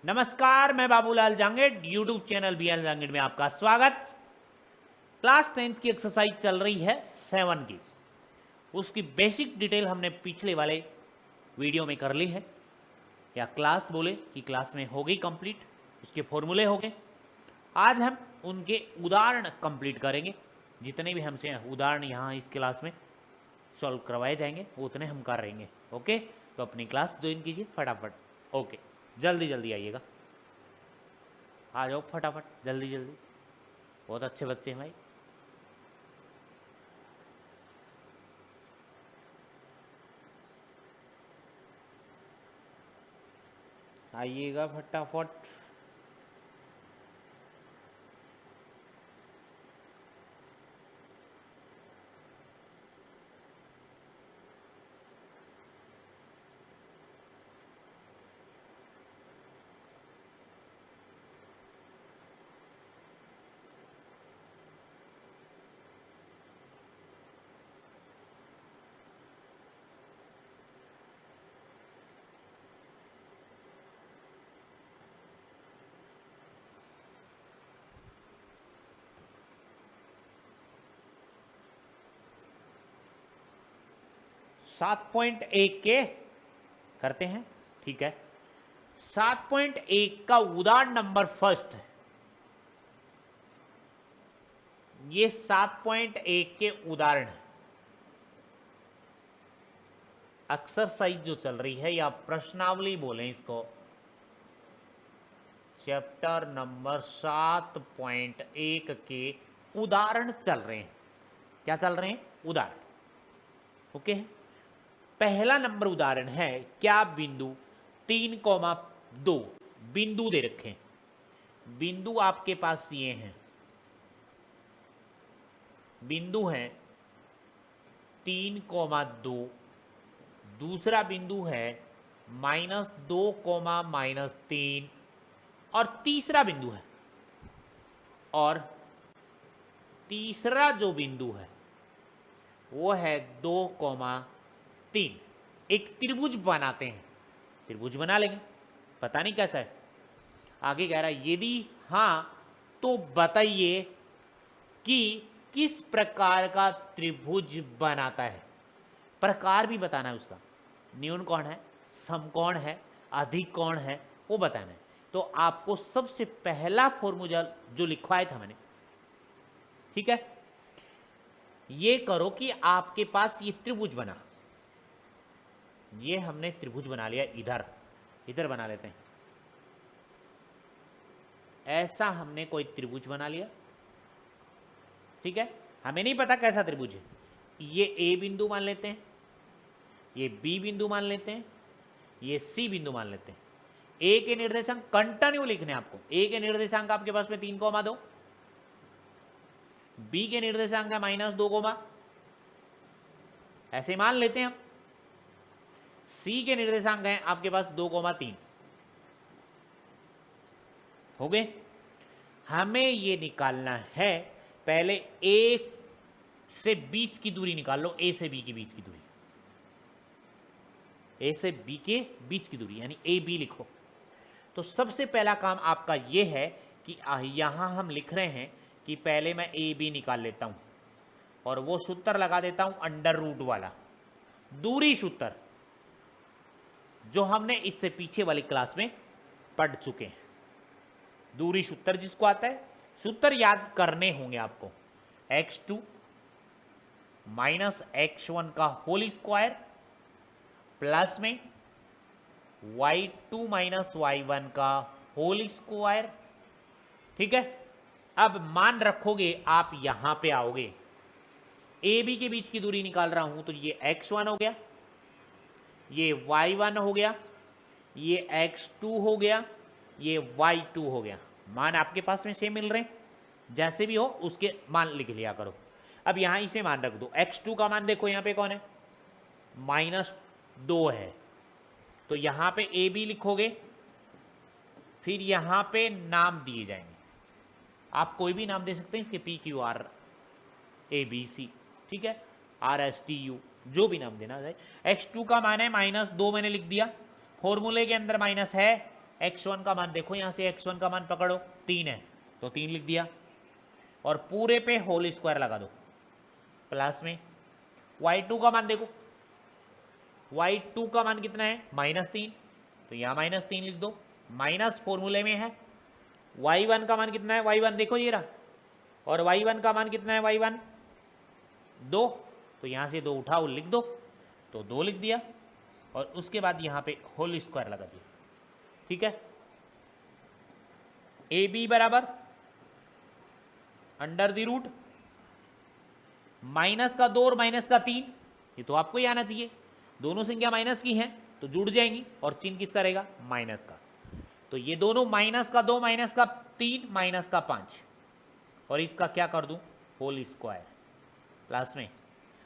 नमस्कार, मैं Babulal जांगेड, YouTube channel BL जांगेड में आपका स्वागत। क्लास 10th की एक्सरसाइज चल रही है 7 की। उसकी बेसिक डिटेल हमने पिछले वाले वीडियो में कर ली है, या क्लास बोले कि क्लास में हो गई कंप्लीट, उसके फॉर्मूले हो गए। आज हम उनके उदाहरण कंप्लीट करेंगे। जितने भी हमसे उदाहरण यहाँ इस क्लास में सॉल्व करवाए जाएंगे उतने हम कर रहेंगे। ओके, तो अपनी क्लास ज्वाइन कीजिए फटाफट। ओके, जल्दी जल्दी आइएगा, आ जाओ फटाफट, जल्दी जल्दी। बहुत अच्छे बच्चे हैं भाई। आइएगा फटाफट। सात पॉइंट एक के करते हैं, ठीक है। 7.1 का उदाहरण नंबर फर्स्ट है। ये 7.1 के उदाहरण है। एक्सरसाइज जो चल रही है या प्रश्नावली बोलें इसको, चैप्टर नंबर 7.1 के उदाहरण चल रहे हैं। क्या चल रहे हैं? उदाहरण। ओके, पहला नंबर उदाहरण है, क्या बिंदु 3,2 बिंदु दे रखे हैं। बिंदु आपके पास ये हैं, बिंदु है 3,2, दूसरा बिंदु है -2, -3, और तीसरा बिंदु है, और तीसरा जो बिंदु है वो है 2,3। एक त्रिभुज बनाते हैं, त्रिभुज बना लेंगे, पता नहीं कैसा है। आगे कह रहा है यदि हाँ तो बताइए कि किस प्रकार का त्रिभुज बनाता है। प्रकार भी बताना है उसका, न्यून कोण है, समकोण है, अधिक कोण है, वो बताना है। तो आपको सबसे पहला फॉर्मूला जो लिखवाया था मैंने, ठीक है, ये करो कि आपके पास ये त्रिभुज बना। ये हमने त्रिभुज बना लिया, इधर इधर बना लेते हैं। ऐसा हमने कोई त्रिभुज बना लिया, ठीक है। हमें नहीं पता कैसा त्रिभुज है। ये ए बिंदु मान लेते हैं, ये बी बिंदु मान लेते हैं, ये सी बिंदु मान लेते हैं। ए के निर्देशांक कंटिन्यू लिखने आपको। ए के निर्देशांक आपके पास में 3,2, बी के निर्देशांक है -2, ऐसे मान लेते हैं हम। सी के निर्देशांक हैं आपके पास 2,3। हो गए। हमें ये निकालना है, पहले ए से बीच की दूरी निकाल लो, ए से बी के बीच की दूरी, ए से बी के बीच की दूरी यानी ए बी लिखो। तो सबसे पहला काम आपका ये है कि यहां हम लिख रहे हैं कि पहले मैं ए बी निकाल लेता हूं, और वो सूत्र लगा देता हूं अंडर रूट वाला, दूरी सूत्र, जो हमने इससे पीछे वाली क्लास में पढ़ चुके हैं। दूरी सूत्र जिसको आता है, सूत्र याद करने होंगे आपको। x2 -x1 का होल स्क्वायर प्लस में y2 -y1 का होल स्क्वायर, ठीक है। अब मान रखोगे, आप यहां पे आओगे, ए बी के बीच की दूरी निकाल रहा हूं, तो ये x1 हो गया, ये y1 हो गया, ये x2 हो गया, ये y2 हो गया। मान आपके पास में सेम मिल रहे हैं, जैसे भी हो उसके मान लिख लिया करो। अब यहां इसे मान रख दो। x2 का मान देखो, यहां पे कौन है, -2 है, तो यहां पे ए बी लिखोगे, फिर यहां पे नाम दिए जाएंगे। आप कोई भी नाम दे सकते हैं इसके, PQR ABC, ठीक है, RSTU, जो भी नाम देना है। x2 का मान है -2, मैंने लिख दिया। फॉर्मूले के अंदर माइनस है x1 का मान देखो, यहां से x1 का मान पकड़ो, 3 है तो 3 लिख दिया, और पूरे पे होल स्क्वायर लगा दो प्लस में। y2 का मान देखो, y2 का मान कितना है -3, तो यहाँ -3 लिख दो, माइनस फॉर्मूले में है। y1 का मान कितना है, y1 देखो ये रहा, और y1 का मान कितना है, y1 2, तो यहाँ से 2 उठाओ लिख दो, तो 2 लिख दिया, और उसके बाद यहाँ पे होल स्क्वायर लगा दिया। ठीक है, ए बी बराबर अंडर द रूट माइनस का 2 और माइनस का 3, ये तो आपको ही आना चाहिए, दोनों संख्या माइनस की हैं तो जुड़ जाएंगी, और चिन्ह किसका रहेगा, माइनस का। तो ये दोनों माइनस का 2 माइनस का 3 माइनस का 5, और इसका क्या कर दूं, होल स्क्वायर प्लस में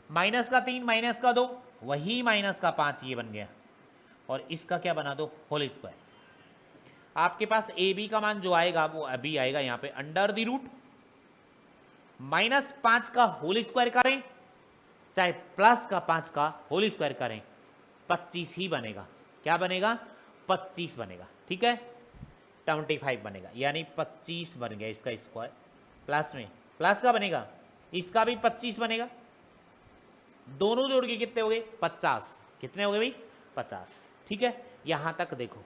माइनस का 3 माइनस का 2 वही माइनस का 5, ये बन गया, और इसका क्या बना दो, होल स्क्वायर। आपके पास ए बी का मान जो आएगा वो अभी आएगा यहाँ पे अंडर द रूट -5 का होल स्क्वायर करें चाहे प्लस का 5 का होल स्क्वायर करें, 25 ही बनेगा। क्या बनेगा, 25 बनेगा। ठीक है, 25 बनेगा, यानी 25 बन गया इसका स्क्वायर, प्लस में प्लस का बनेगा, इसका भी 25 बनेगा, दोनों जोड़ के कितने हो गए, 50। कितने हो गए भाई, 50। ठीक है, यहां तक देखो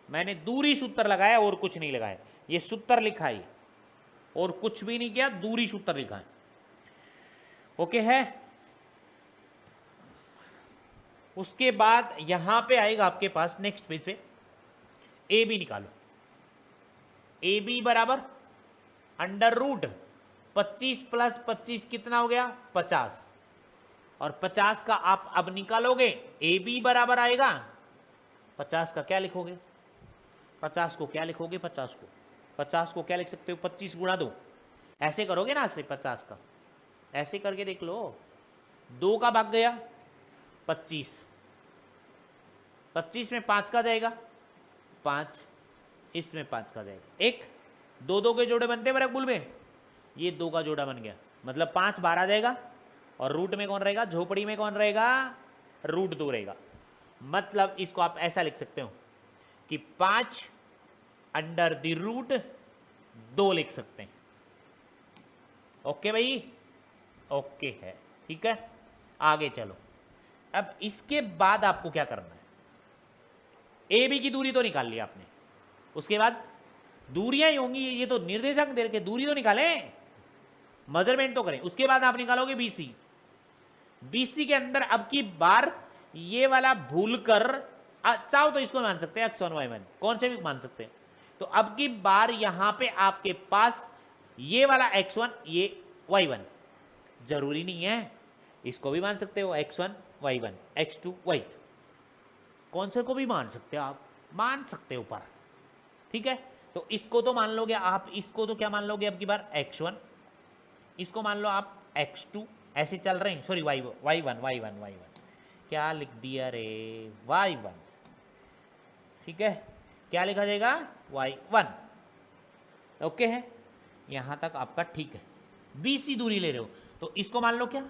मैंने दूरी सूत्र लगाया और कुछ नहीं लगाया, ये सूत्र लिखा है और कुछ भी नहीं किया, दूरी सूत्र लिखा है। ओके है, उसके बाद यहां पे आएगा आपके पास नेक्स्ट पेज पे, ए बी निकालो। ए बी बराबर अंडर रूट 25 प्लस 25 कितना हो गया, 50, और 50 का आप अब निकालोगे, ए बी बराबर आएगा 50 का क्या लिखोगे, 50 को क्या लिखोगे, 50 को क्या लिख सकते हो, 25 गुणा 2, ऐसे करोगे ना, ऐसे 50 का ऐसे करके देख लो, 2 का भाग गया 25, 25 में 5 का जाएगा 5, इसमें 5 का जाएगा 1, 2 के जोड़े बनते हैं बरकबुल में, ये 2 का जोड़ा बन गया, मतलब 5 बाहर आ जाएगा, और रूट में कौन रहेगा, झोपड़ी में कौन रहेगा, रूट 2 रहेगा। मतलब इसको आप ऐसा लिख सकते हो कि 5 अंडर द रूट 2 लिख सकते हैं। ओके भाई, ओके है, ठीक है, आगे चलो। अब इसके बाद आपको क्या करना है, ए बी की दूरी तो निकाल ली आपने, उसके बाद दूरियां ही होंगी, ये तो निर्देशांक दे रखे, दूरी तो निकालें, मेजरमेंट तो करें। उसके बाद आप निकालोगे बीसी, बीसी के अंदर अब की बार ये वाला भूलकर, चाहो तो इसको मान सकते हैं x1 y1, कौन से भी मान सकते हैं। तो अब की बार यहां पे आपके पास ये वाला x1 ये y1, जरूरी नहीं है, इसको भी मान सकते हो x1 y1 x2 y2, कौन से को भी मान सकते हो, आप मान सकते हो ऊपर। ठीक है, तो इसको तो मान लोगे आप, इसको तो क्या मान लोगे अब की बार x1, इसको मान लो आप x2, ऐसे चल रहे हैं, सॉरी y1 क्या लिख दिया रे, y1। ठीक है, क्या लिखा जाएगा, y1। ओके है, यहां तक आपका ठीक है। बीसी दूरी ले रहे हो तो इसको मान लो, क्या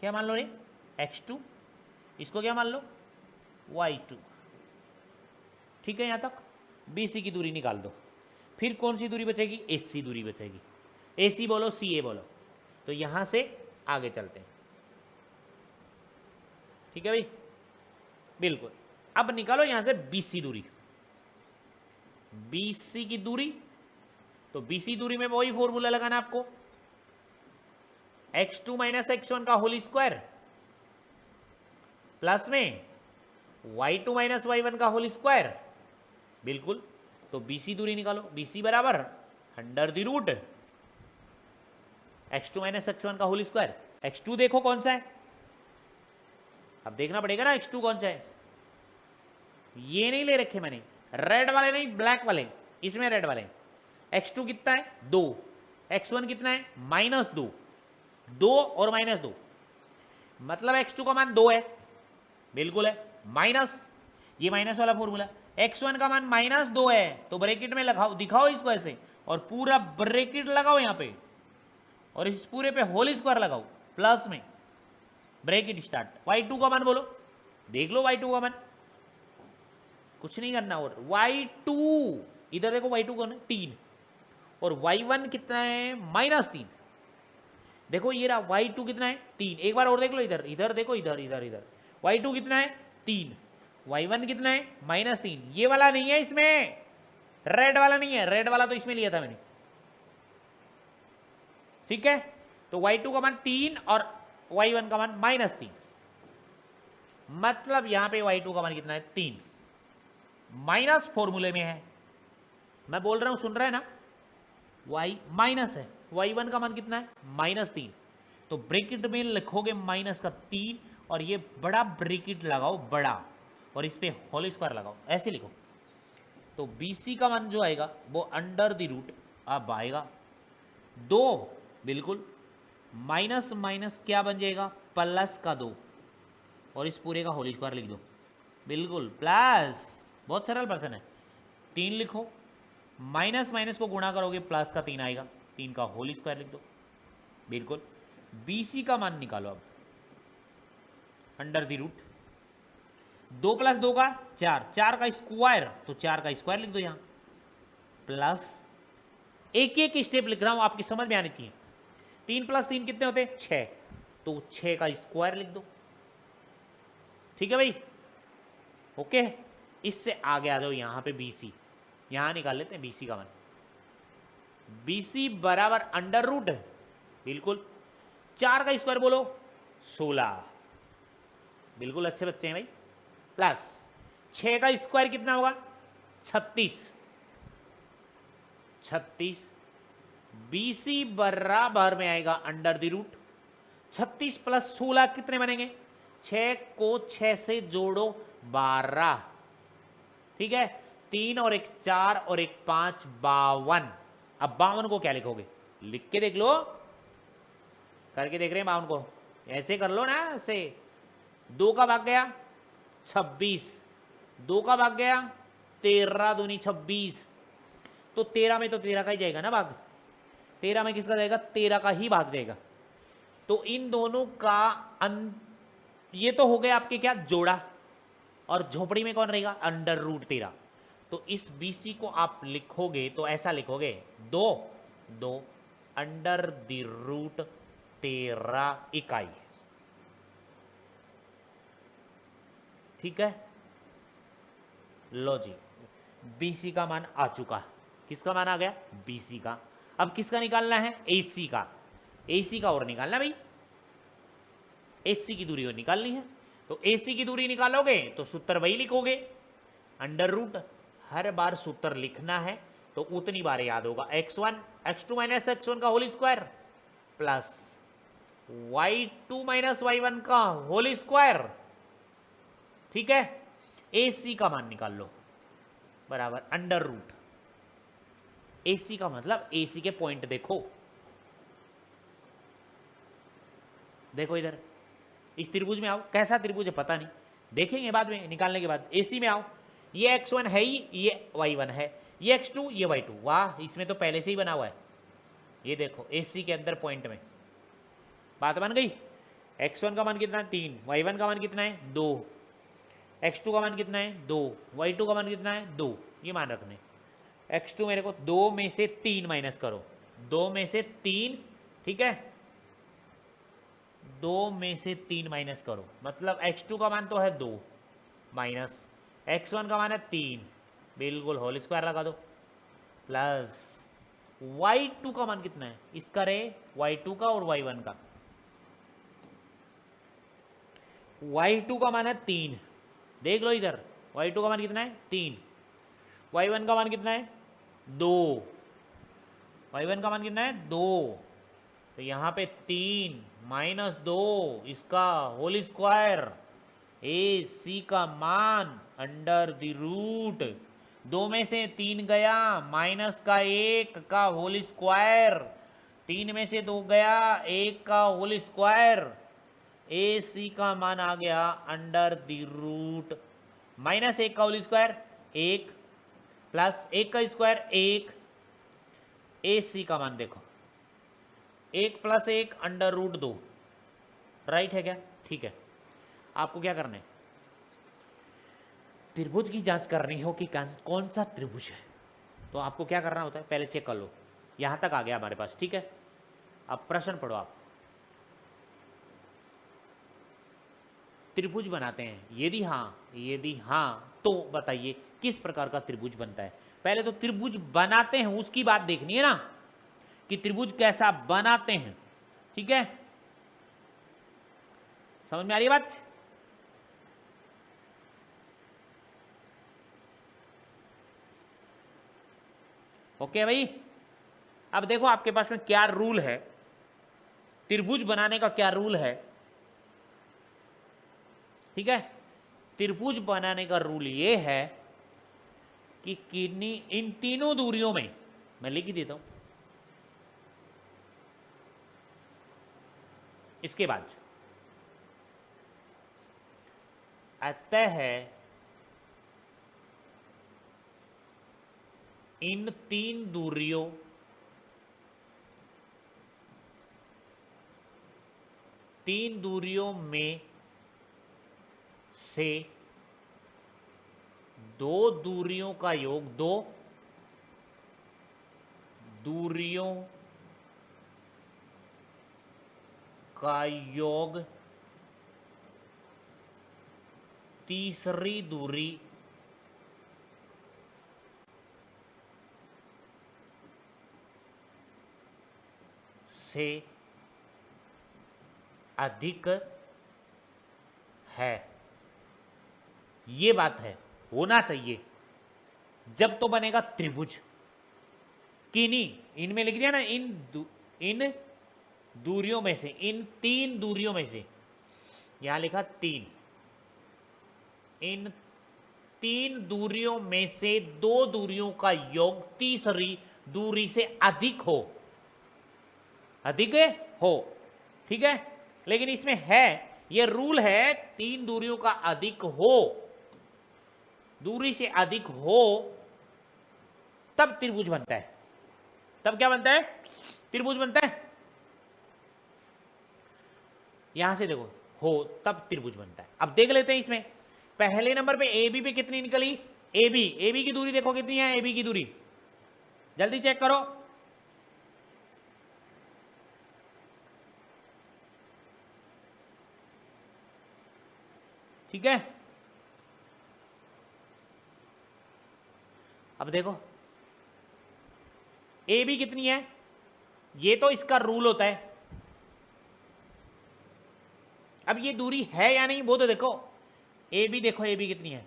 क्या मान लो रे, x2, इसको क्या मान लो, y2। ठीक है, यहां तक बीसी की दूरी निकाल दो, फिर कौन सी दूरी बचेगी, एसी दूरी बचेगी, एसी बोलो सी ए बोलो, तो यहां से आगे चलते हैं। ठीक है भाई, बिल्कुल। अब निकालो यहां से बीसी दूरी, बीसी की दूरी, तो बीसी दूरी में वही फॉर्मूला लगाना आपको, x2 माइनस x1 का होल स्क्वायर प्लस में y2 माइनस y1 का होल स्क्वायर, बिल्कुल। तो बीसी दूरी निकालो, बीसी बराबर under the root x2 minus x1 का होल स्क्वायर, x2 देखो कौन सा है, अब देखना पड़ेगा ना x2 कौन सा है, ये नहीं ले रखे मैंने, रेड वाले नहीं, ब्लैक वाले, इसमें रेड वाले। x2 कितना है, 2, x1 कितना है, -2, 2 और -2, मतलब x2 का मान 2 है, बिल्कुल है, माइनस, ये माइनस वाला फॉर्मूला, x1 का मान -2 है, तो ब्रैकेट में लगाओ, दिखाओ इसको ऐसे, और पूरा ब्रैकेट लगाओ यहां पे, और इस पूरे पे होल स्क्वायर लगाओ, प्लस में ब्रैकेट स्टार्ट, y2 का मान बोलो, देख लो y2 का मान कुछ नहीं करना। और y2 इधर देखो y2 कौन है 3 और y1 कितना है -3। देखो ये रहा y2 कितना है 3। एक बार और देख लो इधर, इधर देखो, इधर इधर इधर y2 कितना है 3, y1 कितना है -3। ये वाला नहीं है इसमें, रेड वाला नहीं है, रेड वाला तो इसमें लिया था मैंने, ठीक है। तो y2 का मान 3 और y1 का मान -3, मतलब यहां पे y2 का मान कितना है 3, माइनस फॉर्मूले में है, मैं बोल रहा हूं सुन रहे हैं ना, y माइनस है, y1 का मान कितना है -3, तो ब्रैकेट में लिखोगे माइनस का 3 और ये बड़ा ब्रैकेट लगाओ बड़ा और इस पे होल स्क्वायर लगाओ, ऐसे लिखो। तो BC का मान जो आएगा वो अंडर द रूट अब आएगा 2, बिल्कुल, माइनस माइनस क्या बन जाएगा प्लस का 2 और इस पूरे का होल स्क्वायर लिख दो, बिल्कुल प्लस, बहुत सरल पर्सन है। 3 लिखो, माइनस माइनस को गुणा करोगे प्लस का 3 आएगा, 3 का होल स्क्वायर लिख दो, बिल्कुल। BC का मान निकालो अब अंडर द रूट 2 + 2 का 4, 4 का स्क्वायर, तो 4 का स्क्वायर लिख दो यहां, प्लस एक एक स्टेप लिख रहा हूं आपकी समझ में आनी चाहिए। 3 + 3 कितने होते हैं 6, तो 6 का स्क्वायर लिख दो, ठीक है भाई, ओके। इससे आगे आ जाओ यहां पे BC, यहां निकाल लेते हैं BC का मान। BC बराबर अंडर रूट, बिल्कुल, 4 का स्क्वायर बोलो 16, बिल्कुल अच्छे बच्चे हैं भाई, प्लस 6 का स्क्वायर कितना होगा 36, 36। BC बराबर में आएगा अंडर द रूट 36 + 16 कितने बनेंगे, 6 को 6 से जोड़ो 12, ठीक है, 3 और 1 4 और 1 5 52। अब 52 को क्या लिखोगे, लिख के देख लो, करके देख रहे हैं 52 को, ऐसे कर लो ना, ऐसे 2 का भाग गया 26, 2 का भाग गया 13 दूनी 26, तो 13 में तो 13 का ही जाएगा ना भाग, 13 में किसका जाएगा 13 का ही भाग जाएगा। तो इन दोनों का ये तो हो गया आपके क्या जोड़ा, और झोपड़ी में कौन रहेगा अंडर रूट 13। तो इस BC को आप लिखोगे तो ऐसा लिखोगे 2 2 अंडर द रूट 13 इकाई, ठीक है। लो जी, BC का मान आ चुका, किसका मान आ गया BC का। अब किसका निकालना है AC का, AC का और निकालना भाई, AC की दूरी और निकालनी है। तो AC की दूरी निकालोगे तो सूत्र वही लिखोगे, अंडर रूट, हर बार सूत्र लिखना है तो उतनी बार याद होगा, x1 x2 - x1 का whole square plus y2 - y1 का होल स्क्वायर, ठीक है। AC का मान निकाल लो बराबर अंडर रूट, AC का मतलब AC के पॉइंट देखो, देखो इधर इस त्रिभुज में आओ, कैसा त्रिभुज है पता नहीं, देखेंगे बाद में निकालने के बाद। AC में आओ, ये x1 है ही, ये y1 है, ये x2 ये y2, वाह इसमें तो पहले से ही बना हुआ है, ये देखो AC के अंदर पॉइंट में बात बन गई। x1 का मान कितना है 3, y1 का मान कितना है 2, x2 का मान कितना है 2, y2 का मान कितना है 2, ये मान रखने। x2 मेरे को 2 में से 3 माइनस करो, 2 में से 3, ठीक है, 2 में से 3 माइनस करो, मतलब x2 का मान तो है 2 माइनस x1 का मान है 3, बिल्कुल होल स्क्वायर लगा दो, प्लस y2 का मान कितना है, इसका रे y2 का और y1 का, y2 का मान है 3, देख लो इधर y2 का मान कितना है 3, y1 का मान कितना है 2, y1 का मान कितना है 2, तो यहाँ पे 3 माइनस 2 इसका होल स्क्वायर, AC का मान अंडर द रूट 2 में से 3 गया माइनस का 1 का होल स्क्वायर, 3 में से 2 गया 1 का होल स्क्वायर, AC का मान आ गया अंडर द रूट माइनस 1 का होल स्क्वायर 1 प्लस 1 का स्क्वायर 1, AC का मान देखो 1 + 1 अंडर रूट 2, राइट है क्या, ठीक है। आपको क्या करना है, त्रिभुज की जांच करनी हो कि कौन सा त्रिभुज है, तो आपको क्या करना होता है, पहले चेक कर लो। यहां तक आ गया हमारे पास, ठीक है। अब प्रश्न पढ़ो आप। त्रिभुज बनाते हैं, यदि हाँ तो बताइए किस प्रकार का त्रिभुज बनता है। पहले तो त्रिभुज बनाते हैं उसकी बात देखनी है ना, कि त्रिभुज कैसा बनाते हैं, ठीक है। समझ में आ रही है बात? ओके भाई। अब देखो आपके पास में क्या रूल है, त्रिभुज बनाने का क्या रूल है, ठीक है। त्रिभुज बनाने का रूल ये है कि किन्हीं इन तीनों दूरियों में, मैं लिख ही देता हूं, इसके बाद अतः इन तीन दूरियों में से दो दूरियों का योग तीसरी दूरी से अधिक है। ये बात है, होना चाहिए जब तो बनेगा त्रिभुज। किन्हीं इनमें लिख दिया ना, इन दूरियों में से, इन तीन दूरियों में से, यहां लिखा तीन, इन तीन दूरियों में से दो दूरियों का योग तीसरी दूरी से अधिक हो, ठीक है। लेकिन इसमें है, ये रूल है, तीन दूरियों का अधिक हो, दूरी से अधिक हो तब त्रिभुज बनता है। तब क्या बनता है? त्रिभुज बनता है। यहां से देखो, हो तब त्रिभुज बनता है। अब देख लेते हैं इसमें, पहले नंबर पे ए बी पे कितनी निकली, ए बी की दूरी देखो कितनी है, ए बी की दूरी जल्दी चेक करो। ठीक है, अब देखो ए बी कितनी है, ये तो इसका रूल होता है। अब ये दूरी है या नहीं वो तो देखो, ए बी देखो, ए बी कितनी है,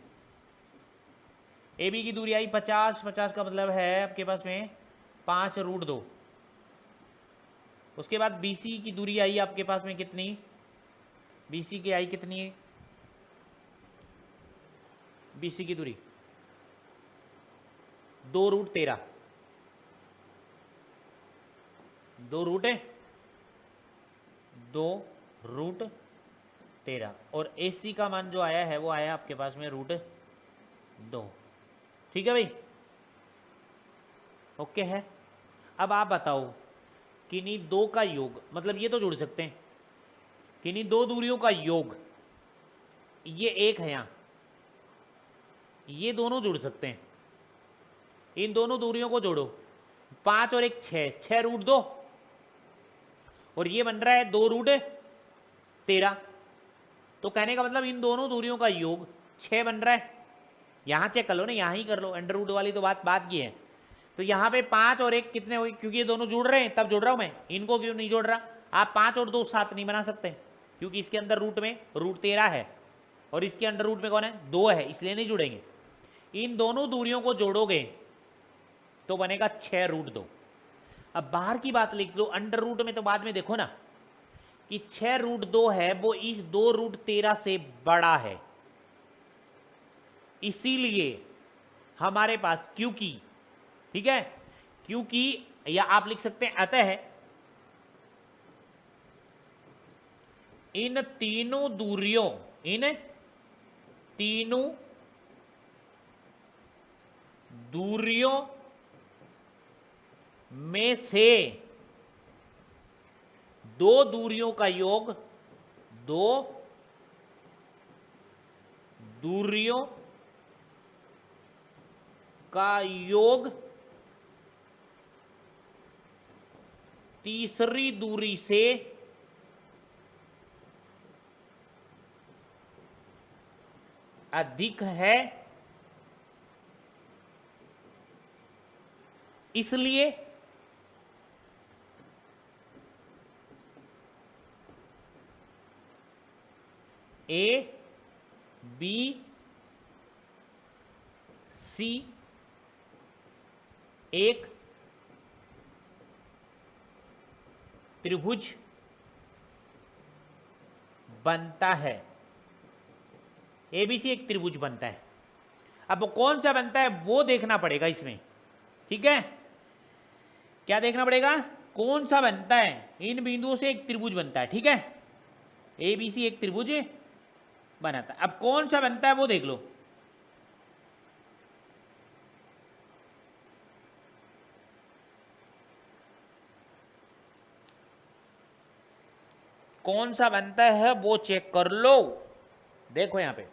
ए बी की दूरी आई 50, 50 का मतलब है आपके पास में 5√2। उसके बाद बी सी की दूरी आई आपके पास में कितनी, बी सी की आई कितनी है, बी सी की दूरी 2√13, 2√13 और ए सी का मान जो आया है वो आया आपके पास में √2। ठीक है भाई, ओके है। अब आप बताओ, किन्हीं दो का योग, मतलब ये तो जोड़ सकते हैं, किन्हीं दो दूरियों का योग, ये एक है यहां, ये दोनों जुड़ सकते हैं। इन दोनों दूरियों को जोड़ो, 5 और 1 6, 6√2 और ये बन रहा है 2√13। तो कहने का मतलब इन दोनों दूरियों का योग 6 बन रहा है। यहां चेक कर लो ना, यहां ही कर लो, अंडर रूट वाली तो बात की है। तो यहां पे 5 और 1 कितने हो गए, क्योंकि ये दोनों जुड़ रहे हैं तब जोड़ रहा हूं मैं, इनको क्यों नहीं जोड़ रहा। आप 5 और 2 7 नहीं बना सकते, क्योंकि इसके अंदर रूट में √13 है और इसके अंडर रूट में कौन है, 2 है, इसलिए नहीं जुड़ेंगे। इन दोनों दूरियों को जोड़ोगे तो बनेगा 6√2। अब बाहर की बात लिख लो, अंडर रूट में तो बाद में देखो ना कि 6√2 है वो इस 2√13 से बड़ा है, इसीलिए हमारे पास, क्योंकि, ठीक है, क्योंकि, या आप लिख सकते हैं अतः इन तीनों दूरियों में से दो दूरियों का योग, दो दूरियों का योग तीसरी दूरी से अधिक है, इसलिए ए बी सी एक त्रिभुज बनता है। एबीसी एक त्रिभुज बनता है। अब वो कौन सा बनता है वो देखना पड़ेगा इसमें, ठीक है। क्या देखना पड़ेगा? कौन सा बनता है, इन बिंदुओं से एक त्रिभुज बनता है, ठीक है। एबीसी एक त्रिभुज बनाता है। अब कौन सा बनता है वो देख लो। कौन सा बनता है वो चेक कर लो। देखो यहां पे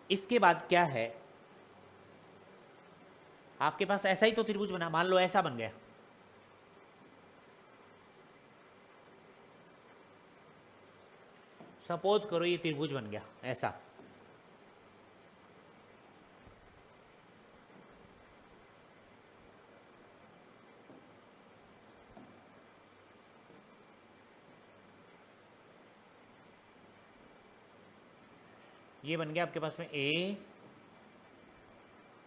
इसके बाद क्या है, आपके पास ऐसा ही तो त्रिभुज बना, मान लो ऐसा बन गया, सपोज करो ये त्रिभुज बन गया ऐसा। ये बन गया आपके पास में ए,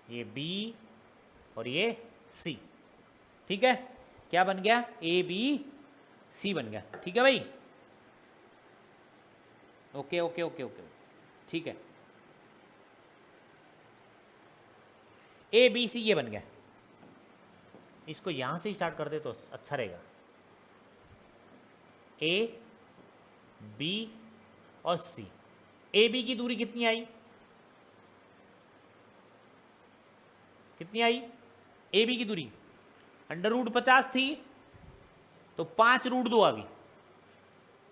ये बी और ये सी, ठीक है। क्या बन गया? ए बी सी बन गया, ठीक है भाई। ओके ओके ओके ओके, ठीक है। ए बी सी ये बन गया। इसको यहां से स्टार्ट कर दे तो अच्छा रहेगा। ए बी और सी, ए बी की दूरी कितनी आई? कितनी आई? ए बी की दूरी √50 थी, तो 5√2 आ गई।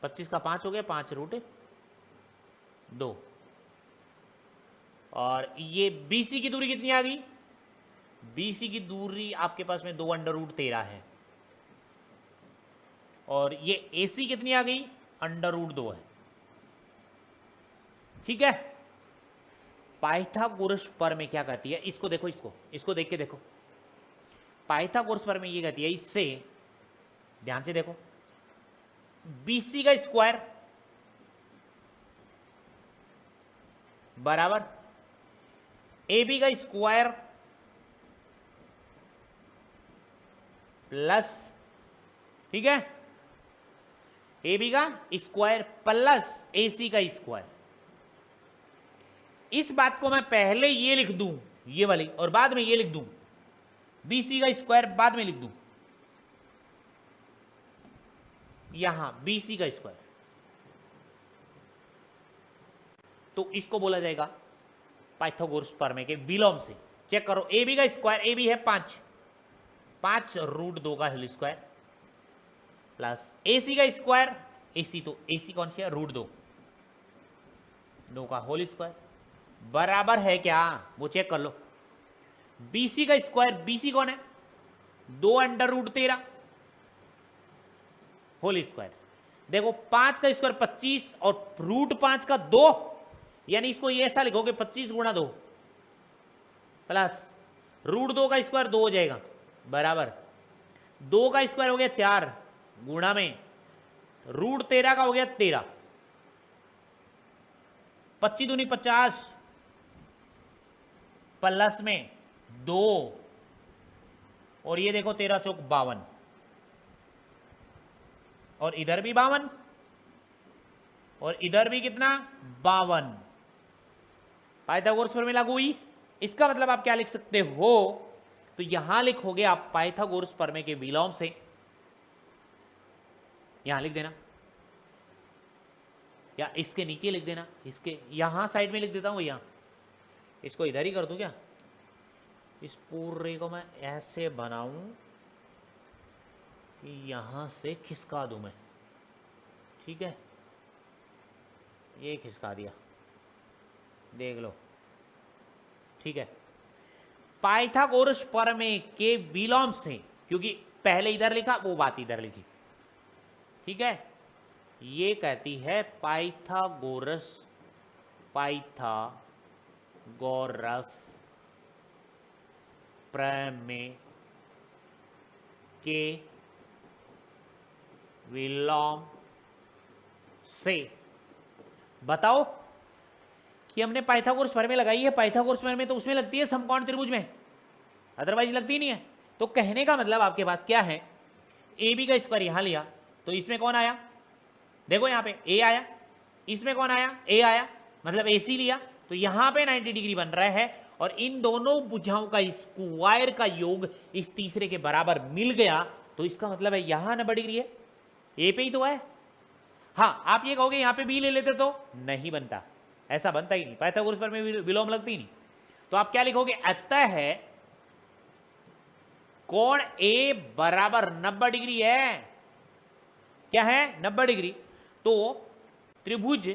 25 का 5 हो गया, 5√2। और ये BC की दूरी कितनी आ गई? BC की दूरी आपके पास में 2√13 है। और ये AC कितनी आ गई? √2 है, ठीक है। पाइथागोरस प्रमेय क्या कहती है? इसको देखो, इसको देख के देखो। पाइथागोरस प्रमेय ये कहती है, इससे ध्यान से देखो, BC का स्क्वायर बराबर AB का स्क्वायर प्लस, ठीक है, AB का स्क्वायर प्लस AC का स्क्वायर। इस बात को मैं पहले ये लिख दूं, ये वाली, और बाद में ये लिख दूं, BC का स्क्वायर बाद में लिख दूं, यहां BC का स्क्वायर, तो इसको बोला जाएगा पाइथागोरस प्रमेय के विलोम से। चेक करो, AB का स्क्वायर, AB है 5√2 का होल स्क्वायर प्लस AC का स्क्वायर, AC तो AC कौन सी है? √2, 2 का होल स्क्वायर बराबर है क्या? वो चेक कर लो। BC का स्क्वायर, BC कौन है? 2√13 होल स्क्वायर। देखो 5 का स्क्वायर 25 और √5 का 2, यानी इसको ये ऐसा लिखोगे 25 गुणा 2 प्लस √2 का स्क्वायर 2 हो जाएगा बराबर 2 का स्क्वायर हो गया 4 गुणा में √13 का हो गया 13, 25 दूनी 50 प्लस में 2, और ये देखो 13 चौक 52, और इधर भी 52 और इधर भी कितना? 52। पाइथागोरस प्रमेय लागू हुई। इसका मतलब आप क्या लिख सकते हो? तो यहां लिखोगे आप पाइथागोरस प्रमेय के विलोम से, यहां लिख देना या इसके नीचे लिख देना, इसके यहां साइड में लिख देता हूं, यहां इसको इधर ही कर दूं क्या? इस पूरे को मैं ऐसे बनाऊं कि यहां से खिसका दूं मैं, ठीक है। ये खिसका दिया, देख लो ठीक है, पाइथागोरस प्रमेय के विलोम से, क्योंकि पहले इधर लिखा वो बात इधर लिखी, ठीक है, ये कहती है पाइथागोरस प्रमेय के विलोम से। बताओ कि हमने पाइथागोरस प्रमेय लगाई है, पाइथागोरस प्रमेय तो उसमें लगती है समकोण त्रिभुज में, अदरवाइज लगती नहीं है। तो कहने का मतलब आपके पास क्या है, ए बी का स्क्वायर यहां लिया तो इसमें कौन आया, देखो यहां पे ए आया, इसमें कौन आया, ए आया, मतलब ए सी लिया तो यहां पे 90 डिग्री बन रहा है, और इन दोनों भुजाओं का स्क्वायर का योग इस तीसरे के बराबर मिल गया, तो इसका मतलब है यहां 90 डिग्री है, ए पे ही तो है। हाँ, आप ये कहोगे यहां पे बी ले लेते तो नहीं बनता, ऐसा बनता ही नहीं, पाइथागोरस प्रमेय में विलोम लगती नहीं। तो आप क्या लिखोगे, अतः है कोण ए बराबर 90 डिग्री है, क्या है 90 डिग्री। तो त्रिभुज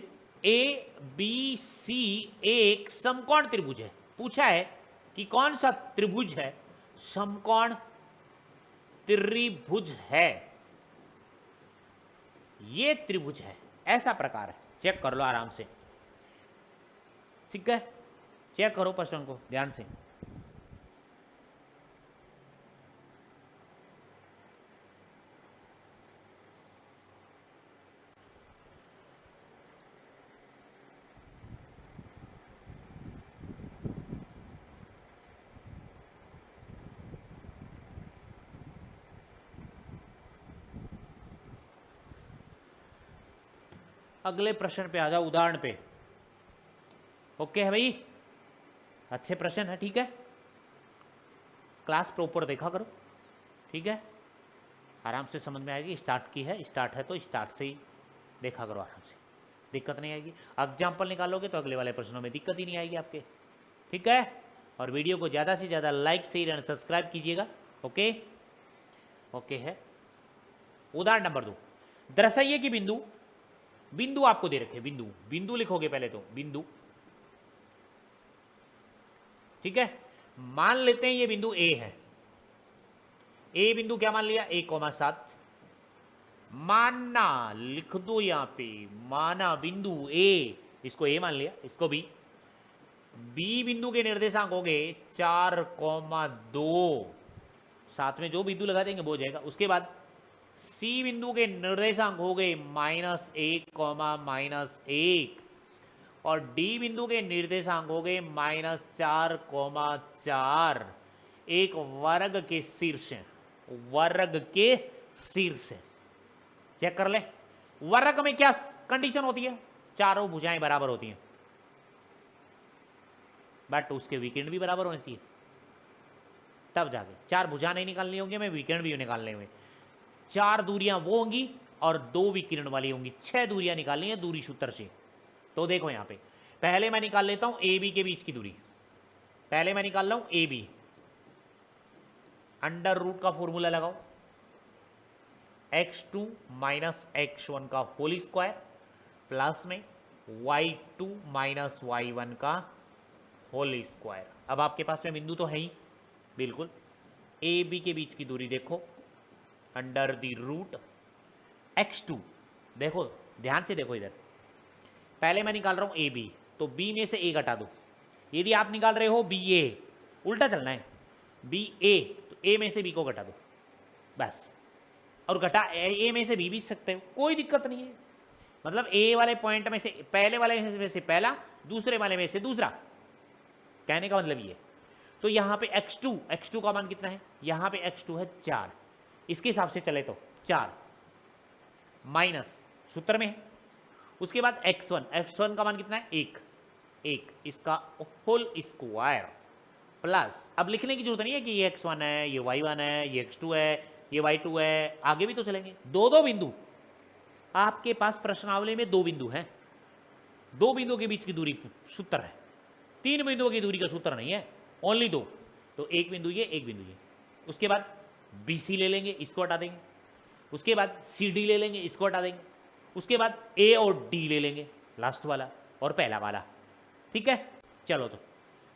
ए बी सी एक समकोण त्रिभुज है, पूछा है कि कौन सा त्रिभुज है, समकोण त्रिभुज है, ये त्रिभुज है, ऐसा प्रकार है, चेक कर लो आराम से, ठीक है, चेक करो प्रश्न को ध्यान से। अगले प्रश्न पे आ जाओ, उदाहरण पे। ओके है भाई, अच्छे प्रश्न है, ठीक है, क्लास प्रॉपर देखा करो, ठीक है, आराम से समझ में आएगी। स्टार्ट की है, स्टार्ट है तो स्टार्ट से ही देखा करो आराम से, दिक्कत नहीं आएगी। एग्जाम्पल निकालोगे तो अगले वाले प्रश्नों में दिक्कत ही नहीं आएगी आपके, ठीक है। और वीडियो को ज़्यादा से ज़्यादा लाइक शेयर एंड सब्सक्राइब कीजिएगा। ओके, ओके है। उदाहरण नंबर 2, दर्शाइए कि बिंदु, बिंदु आपको दे रखे, बिंदु, बिंदु लिखोगे पहले तो, बिंदु, ठीक है, मान लेते हैं ये बिंदु ए है, ए बिंदु क्या मान लिया, 1,7, मानना, लिख दो यहां पे, माना बिंदु ए, इसको ए मान लिया, इसको बी, बी बिंदु के निर्देशांक हो गए 4,2, साथ में जो बिंदु लगा देंगे वो हो जाएगा। उसके बाद सी बिंदु के निर्देशांक हो गए -1, और डी बिंदु के निर्देशांक हो गए -4,4, एक वर्ग के शीर्ष, वर्ग के शीर्ष, चेक कर ले। वर्ग में क्या कंडीशन होती है, चारों भुजाएं बराबर होती हैं, बट उसके विकर्ण भी बराबर होने चाहिए, तब जाके, चार भुजा नहीं निकालनी होंगी, मैं विकर्ण भी निकालने होंगे, 4 दूरियां वो होंगी और 2 विकिरण वाली होंगी, 6 दूरियां निकालनी है दूरी सूत्र से। तो देखो यहां पे पहले मैं निकाल लेता हूं ए बी के बीच की दूरी, पहले मैं निकाल रहा हूं ए बी, अंडर रूट का फॉर्मूला लगाओ, x2 माइनस x1 का होल स्क्वायर प्लस में y2 माइनस y1 का होल स्क्वायर। अब आपके पास में बिंदु तो है ही, बिल्कुल, ए बी के बीच की दूरी देखो, अंडर द रूट x2, देखो ध्यान से देखो इधर, पहले मैं निकाल रहा हूं ए बी, तो बी में से ए घटा दो, यदि आप निकाल रहे हो बी ए, उल्टा चलना है, बी ए, तो ए में से बी को घटा दो बस, और घटा ए में से बी भी सकते हो, कोई दिक्कत नहीं है, मतलब ए वाले पॉइंट में से, पहले वाले में से पहला, दूसरे वाले में से दूसरा, कहने का मतलब ये। तो यहां पे x2 का मान कितना है, यहां पे x2 है 4, इसके हिसाब से चले तो 4 माइनस सूत्र में है, उसके बाद x1 का मान कितना है 1, इसका होल स्क्वायर प्लस, अब लिखने की जरूरत नहीं है कि ये x1 है, ये y1 है, ये x2 है, ये y2 है, आगे भी तो चलेंगे। दो बिंदु आपके पास प्रश्नावली में, 2 बिंदु हैं, 2 बिंदुओं के बीच की दूरी सूत्र है, 3 बिंदुओं की दूरी का सूत्र नहीं है, ओनली 2, तो एक बिंदु ये, एक बिंदु ये। उसके बाद BC ले लेंगे, इसको हटा देंगे, उसके बाद CD ले लेंगे, इसको हटा देंगे, उसके बाद A और D ले लेंगे, लास्ट वाला और पहला वाला, ठीक है। चलो तो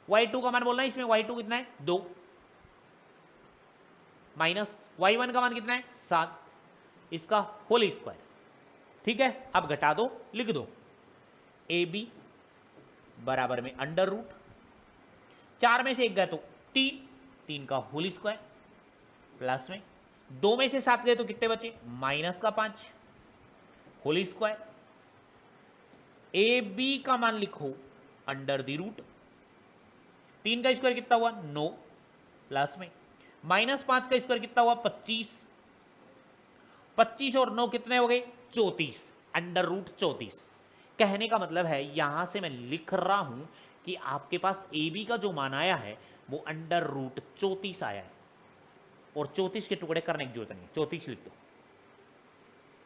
y2 का मान बोलना है, इसमें y2 कितना है 2, माइनस y1 का मान कितना है 7, इसका होल स्क्वायर। ठीक है, अब घटा दो, लिख दो ए बी बराबर में अंडर रूट, 4 में से 1 गए तो 3, 3 का होल स्क्वायर प्लस में 2 में से 7 गए तो कितने बचे माइनस का 5 होल स्क्वायर। ए बी का मान लिखो अंडर दी रूट, 3 का स्क्वायर कितना हुआ 9 प्लस में माइनस 5 का स्क्वायर कितना हुआ 25, 25 और 9 कितने हो गए 34, अंडर रूट 34। कहने का मतलब है यहां से मैं लिख रहा हूं कि आपके पास ए बी का जो मान आया है वो अंडर रूट 34 आया है, और 34 के टुकड़े करने की जरूरत नहीं, 34 लिख दो।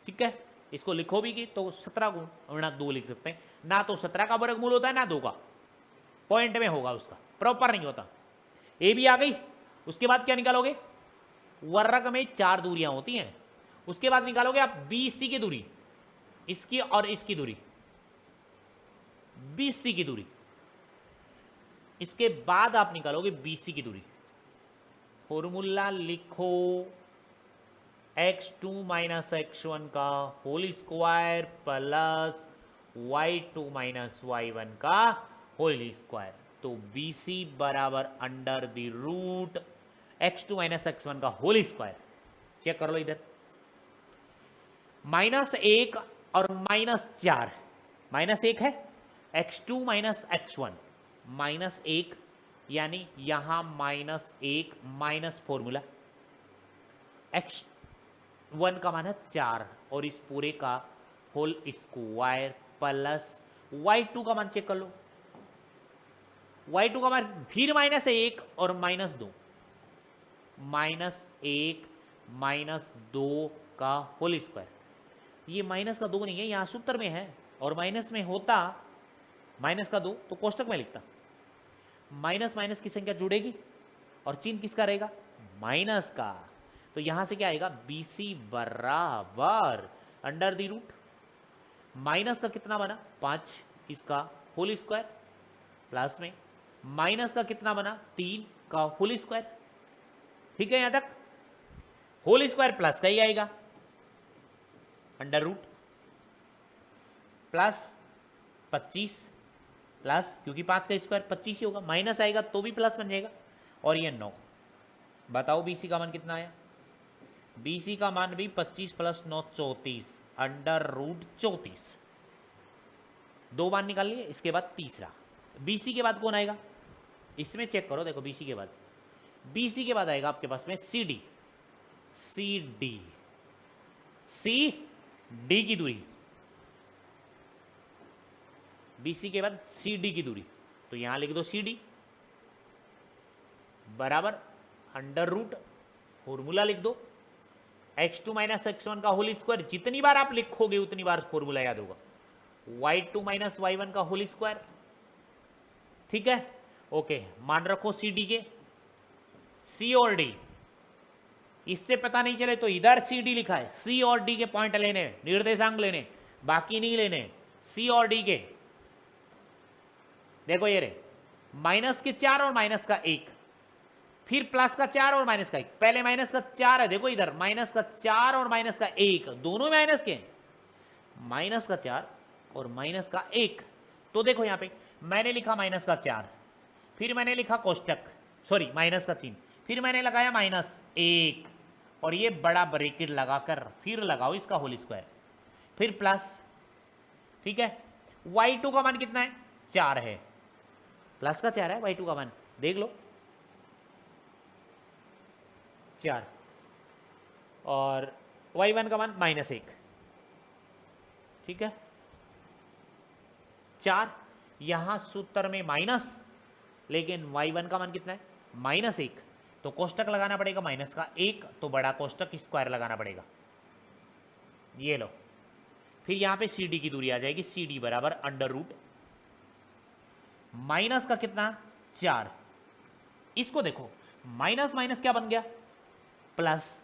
ठीक है, इसको लिखो भी कि तो 17 गुण वरना 2 लिख सकते हैं, ना तो 17 का वर्गमूल होता है ना 2 का, पॉइंट में होगा उसका, प्रॉपर नहीं होता। ए बी आ गई, उसके बाद क्या निकालोगे, वर्ग में 4 दूरियां होती हैं, उसके बाद निकालोगे आप बी सी की दूरी, इसकी और इसकी दूरी, बी सी की दूरी, इसके बाद आप निकालोगे बी सी की दूरी। फॉर्मूला लिखो x2 माइनस x1 का whole square plus y2 minus y1 का होल स्क्वायर, तो BC बराबर under the root x2 minus x1 का होल स्क्वायर। चेक कर लो इधर, -1 और -4, -1 है x2 माइनस x1, -1 यानी यहां -1 माइनस फॉर्मूला, x1 का मान है 4 और इस पूरे का होल स्क्वायर प्लस y2 का मान चेक कर लो, y2 का मान फिर -1 और -2, -1 -2 का होल स्क्वायर। ये माइनस का 2 नहीं है, यहां सूत्र में है, और माइनस में होता माइनस का 2 तो कोष्टक में लिखता, माइनस माइनस की संख्या जुड़ेगी और चिन्ह किसका रहेगा माइनस का, तो यहां से क्या आएगा BC बराबर अंडर दी रूट माइनस का कितना बना 5, इसका होल स्क्वायर प्लस में माइनस का कितना बना 3 का होल स्क्वायर। ठीक है, यहां तक होल स्क्वायर प्लस का ही आएगा, अंडर रूट प्लस 25 प्लस, क्योंकि 5 का स्क्वायर 25 ही होगा, माइनस आएगा तो भी प्लस बन जाएगा, और ये 9। बताओ BC का मान कितना आया, BC का मान भी 25 प्लस 9 34, अंडर रूट 34। 2 मान निकाल लिए, इसके बाद तीसरा BC के बाद कौन आएगा, इसमें चेक करो, देखो BC के बाद, BC के बाद आएगा आपके पास में CD, CD, CD की दूरी, BC के बाद CD की दूरी, तो यहां लिख दो CD बराबर अंडर रूट, फॉर्मूला लिख दो x2 माइनस x1 का होल स्क्वायर, जितनी बार आप लिखोगे उतनी बार फॉर्मूला याद होगा, y2 माइनस y1 का होल स्क्वायर। ठीक है, ओके, मान रखो CD के, C और D, इससे पता नहीं चले तो इधर CD लिखा है, C और D के पॉइंट लेने, निर्देशांक लेने, बाकी नहीं लेने, C और D के। देखो ये रहे माइनस के 4 और माइनस का 1, फिर प्लस का 4 और माइनस का 1, पहले माइनस का 4 है, देखो इधर माइनस का 4 और माइनस का 1, दोनों माइनस के, माइनस का 4 और माइनस का 1, तो देखो यहां पे मैंने लिखा माइनस का 4, फिर मैंने लिखा कोष्टक, सॉरी माइनस का चिन्ह, फिर मैंने लगाया -1 और ये बड़ा ब्रैकेट लगाकर फिर लगाओ इसका होल स्क्वायर, फिर प्लस। ठीक है, y2 का मान कितना है 4 है, प्लस का 4 है y2 का मान, देख लो 4, और y1 का मान -1। ठीक है, 4 यहां सूत्र में माइनस, लेकिन y1 का मान कितना है -1, तो कोष्टक लगाना पड़ेगा माइनस का 1, तो बड़ा कोष्टक स्क्वायर लगाना पड़ेगा, ये लो, फिर यहां पे CD की दूरी आ जाएगी, CD बराबर अंडर रूट माइनस का कितना 4, इसको देखो माइनस माइनस क्या बन गया प्लस,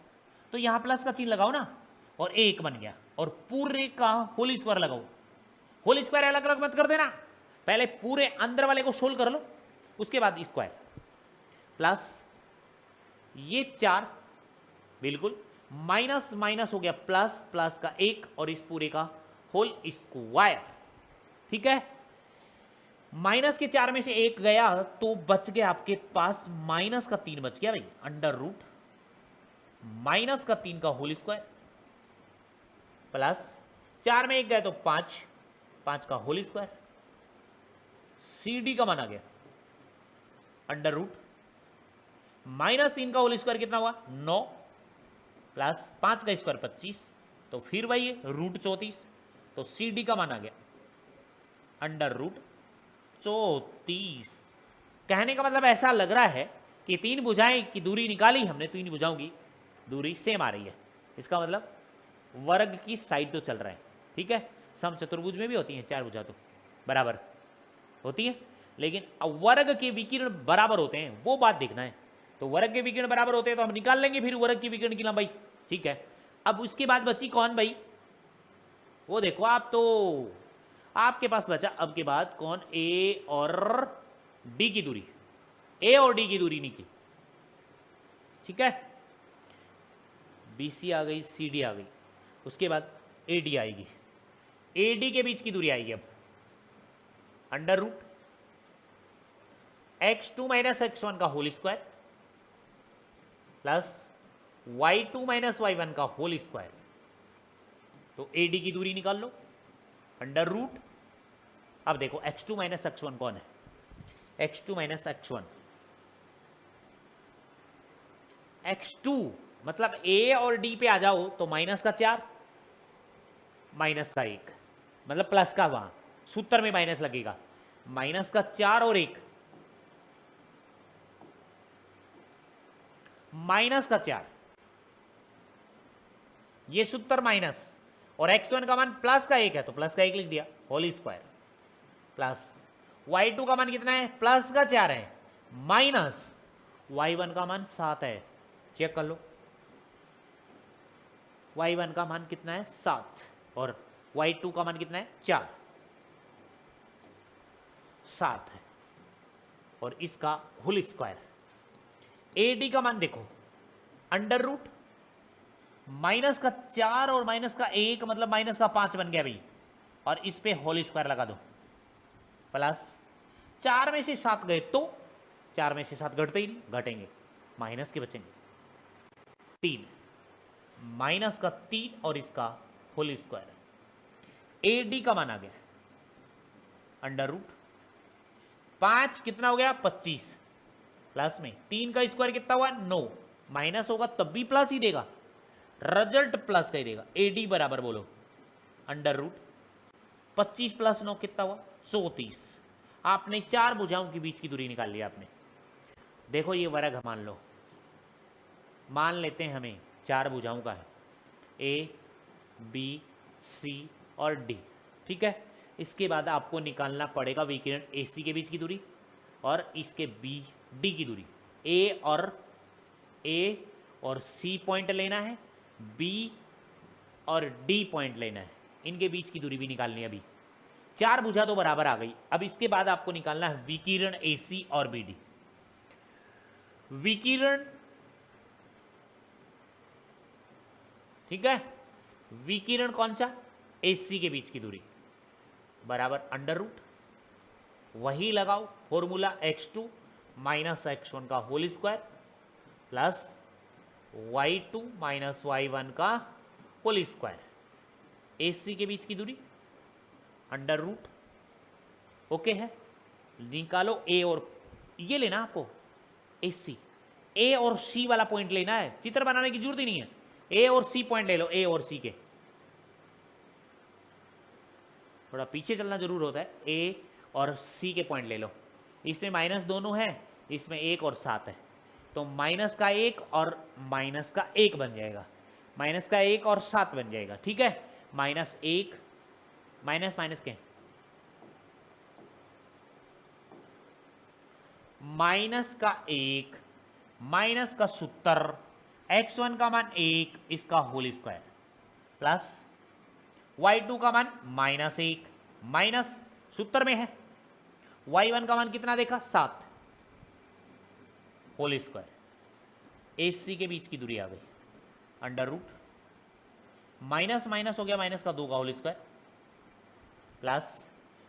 तो यहां प्लस का चिन्ह लगाओ ना, और 1 बन गया, और पूरे का होल स्क्वायर लगाओ, होल स्क्वायर अलग अलग मत कर देना, पहले पूरे अंदर वाले को सोल्व कर लो, उसके बाद स्क्वायर प्लस ये 4 बिल्कुल माइनस माइनस हो गया प्लस, प्लस का 1 और इस पूरे का होल स्क्वायर। ठीक है, माइनस के 4 में से 1 गया तो बच गया आपके पास माइनस का 3 बच गया भाई, अंडर रूट माइनस का 3 का होल स्क्वायर प्लस 4 में 1 गया तो 5, 5 का होल स्क्वायर। सी डी का मान आ गया अंडर रूट माइनस 3 का होल स्क्वायर कितना हुआ 9 प्लस 5 का स्क्वायर 25, तो फिर वही रूट 34, तो सी डी का मान आ गया अंडर रूट 34। कहने का मतलब ऐसा लग रहा है कि 3 भुजाएं की दूरी निकाली हमने, 3 भुजाओं की दूरी सेम आ रही है, इसका मतलब वर्ग की साइड तो चल रहा है। ठीक है, सम चतुर्भुज में भी होती हैं 4 भुजा तो बराबर होती है, लेकिन वर्ग के विकिरण बराबर होते हैं वो बात देखना है। तो वर्ग के विकिरण बराबर होते हैं तो हम निकाल लेंगे फिर वर्ग के विकिरण की लंबाई। ठीक है, अब उसके बाद बची कौन भाई, वो देखो आप, तो आपके पास बचा अब के बाद कौन, ए और डी की दूरी, ए और डी की दूरी निकली। ठीक है, बीसी आ गई, सीडी आ गई, उसके बाद एडी आएगी, एडी के बीच की दूरी आएगी अब under root x2 minus x1 का whole square plus y2 minus y1 का होल स्क्वायर। तो एडी की दूरी निकाल लो अंडर रूट, अब देखो x2 माइनस x1 कौन है, x2 माइनस x1, x2 मतलब a और d पे आ जाओ तो माइनस का 4 माइनस का 1 मतलब प्लस का, वहां सूत्र में माइनस लगेगा, माइनस का 4 और 1 माइनस का 4, ये सूत्र माइनस और x1 का मान प्लस का 1 है तो प्लस का 1 लिख दिया होल स्क्वायर प्लस y2 का मान कितना है प्लस का 4 है माइनस y1 का मान 7 है, चेक कर लो y1 का मान कितना है 7 और y2 का मान कितना है 4, 7 है और इसका होल स्क्वायर। एडी का मान देखो अंडर रूट माइनस का 4 और माइनस का 1 मतलब माइनस का 5 बन गया भाई, और इस पे होल स्क्वायर लगा दो प्लस 4 में से 7 गए तो 4 में से 7 घटते ही नहीं, घटेंगे माइनस के बचेंगे 3, माइनस का 3 और इसका होल स्क्वायर। एडी का मान आ गया अंडर रूट 5 कितना हो गया 25 प्लस में 3 का स्क्वायर कितना हुआ 9, माइनस होगा तब भी प्लस ही देगा, रिजल्ट प्लस का ही देगा। एडी बराबर बोलो अंडर रूट 25 प्लस 9 कितना हुआ 34। आपने 4 भुजाओं के बीच की दूरी निकाल ली आपने। देखो ये वर्ग मान लो, मान लेते हैं हमें 4 भुजाओं का है ए बी सी और डी। ठीक है, इसके बाद आपको निकालना पड़ेगा विकिरण ए सी के बीच की दूरी और इसके बी डी की दूरी। ए और सी पॉइंट लेना है, बी और डी पॉइंट लेना है, इनके बीच की दूरी भी निकालनी है। अभी 4 भुजा तो बराबर आ गई, अब इसके बाद आपको निकालना है विकिरण ए सी और बी डी। विकिरण, ठीक है, विकिरण कौन सा ए सी के बीच की दूरी बराबर अंडर रूट, वही लगाओ फॉर्मूला x2 माइनस x1 का whole square plus y2 minus y1 का होल स्क्वायर। AC के बीच की दूरी अंडर रूट, ओके है, निकालो A और ये लेना आपको AC, A और C वाला पॉइंट लेना है, चित्र बनाने की जरूरत ही नहीं है, A और C पॉइंट ले लो, A और C के, थोड़ा पीछे चलना जरूर होता है, A और C के पॉइंट ले लो। इसमें माइनस दोनों है, इसमें 1 और 7 है, तो माइनस का 1 और माइनस का 1 बन जाएगा, माइनस का 1 और 7 बन जाएगा। ठीक है, माइनस 1 माइनस माइनस के माइनस का 1 माइनस का 70, x1 का मान 1 इसका होल स्क्वायर प्लस y2 का मान माइनस 1 माइनस 70 में है, y1 का मान कितना देखा 7, होल स्क्वायर। ए सी के बीच की दूरी आ गई अंडर रूट, माइनस माइनस हो गया माइनस का 2 का whole square, plus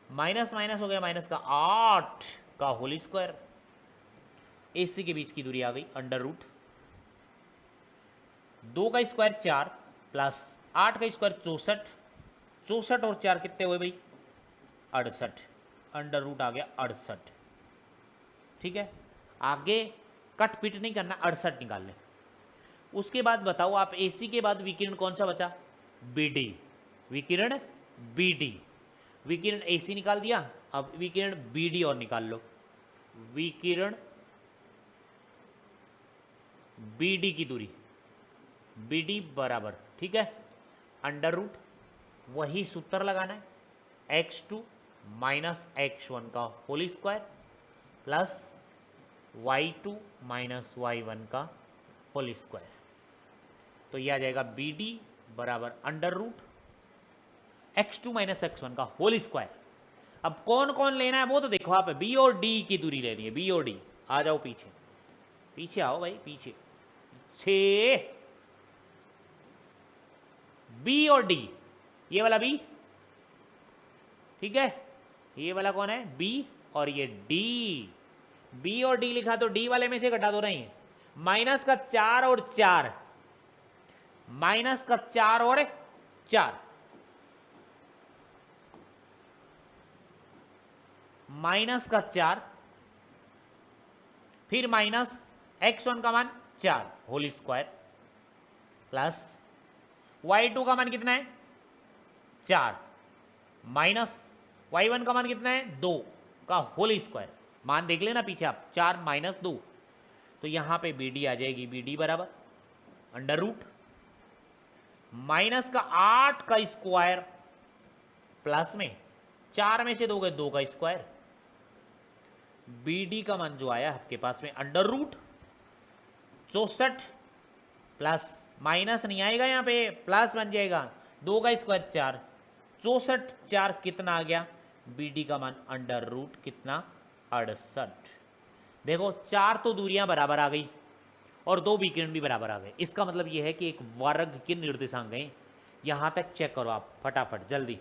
minus minus हो गया माइनस का 8 का होल स्क्वायर। ए सी के बीच की दूरी आ गई अंडर रूट 2 का स्क्वायर 4 प्लस 8 का स्क्वायर 64, 64 और 4 कितने हुए भाई 68, अंडर रूट आ गया 68। ठीक है, आगे कट पिट नहीं करना, 68 निकाल लें। उसके बाद बताओ आप एसी के बाद विकिरण कौन सा बचा, बीडी, विकिरण बीडी। विकिरण एसी निकाल दिया, अब विकिरण बीडी और निकाल लो, विकिरण बीडी की दूरी बीडी बराबर, ठीक है, अंडर रूट वही सूत्र लगाना है x2 माइनस x1 का whole square plus y2 minus y1 का होल स्क्वायर। तो यह आ जाएगा BD बराबर under root x2 minus x1 का होल स्क्वायर। अब कौन कौन लेना है वो तो देखो आप, B और D की दूरी लेनी है, B और D। आ जाओ पीछे, पीछे आओ भाई पीछे, 6 B और D, ये वाला B, ठीक है, ये वाला कौन है B और ये D। B और D लिखा तो D वाले में से घटा दो, नहीं माइनस का 4 और 4, माइनस का 4 और 4, माइनस का 4, फिर माइनस x1 का मान 4 होल स्क्वायर प्लस y2 का मान कितना है 4 माइनस y1 का मान कितना है 2 का होल स्क्वायर। मान देख लेना पीछे आप, 4 माइनस 2, तो यहां पे BD आ जाएगी, BD बराबर अंडर रूट माइनस का 8 का स्क्वायर प्लस में 4 में से 2 गए 2 का स्क्वायर। BD का मान जो आया आपके पास में अंडर रूट 64 प्लस माइनस नहीं आएगा, यहाँ पे प्लस बन जाएगा, 2 का स्क्वायर 4, 64 4 कितना आ गया, BD का मान अंडर रूट कितना 68। देखो 4 तो दूरियां बराबर आ गई और 2 विकिरण भी बराबर आ गए। इसका मतलब यह है कि एक वर्ग के निर्देशांक हैं। यहां तक चेक करो आप फटाफट जल्दी,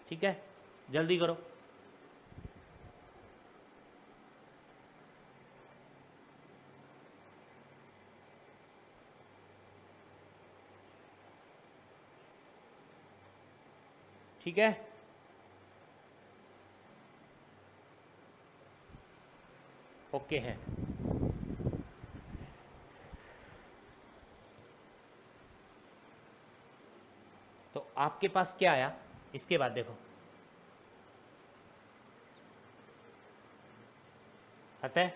ठीक है, जल्दी करो। ठीक है, ओके है। तो आपके पास क्या आया, इसके बाद देखो अतः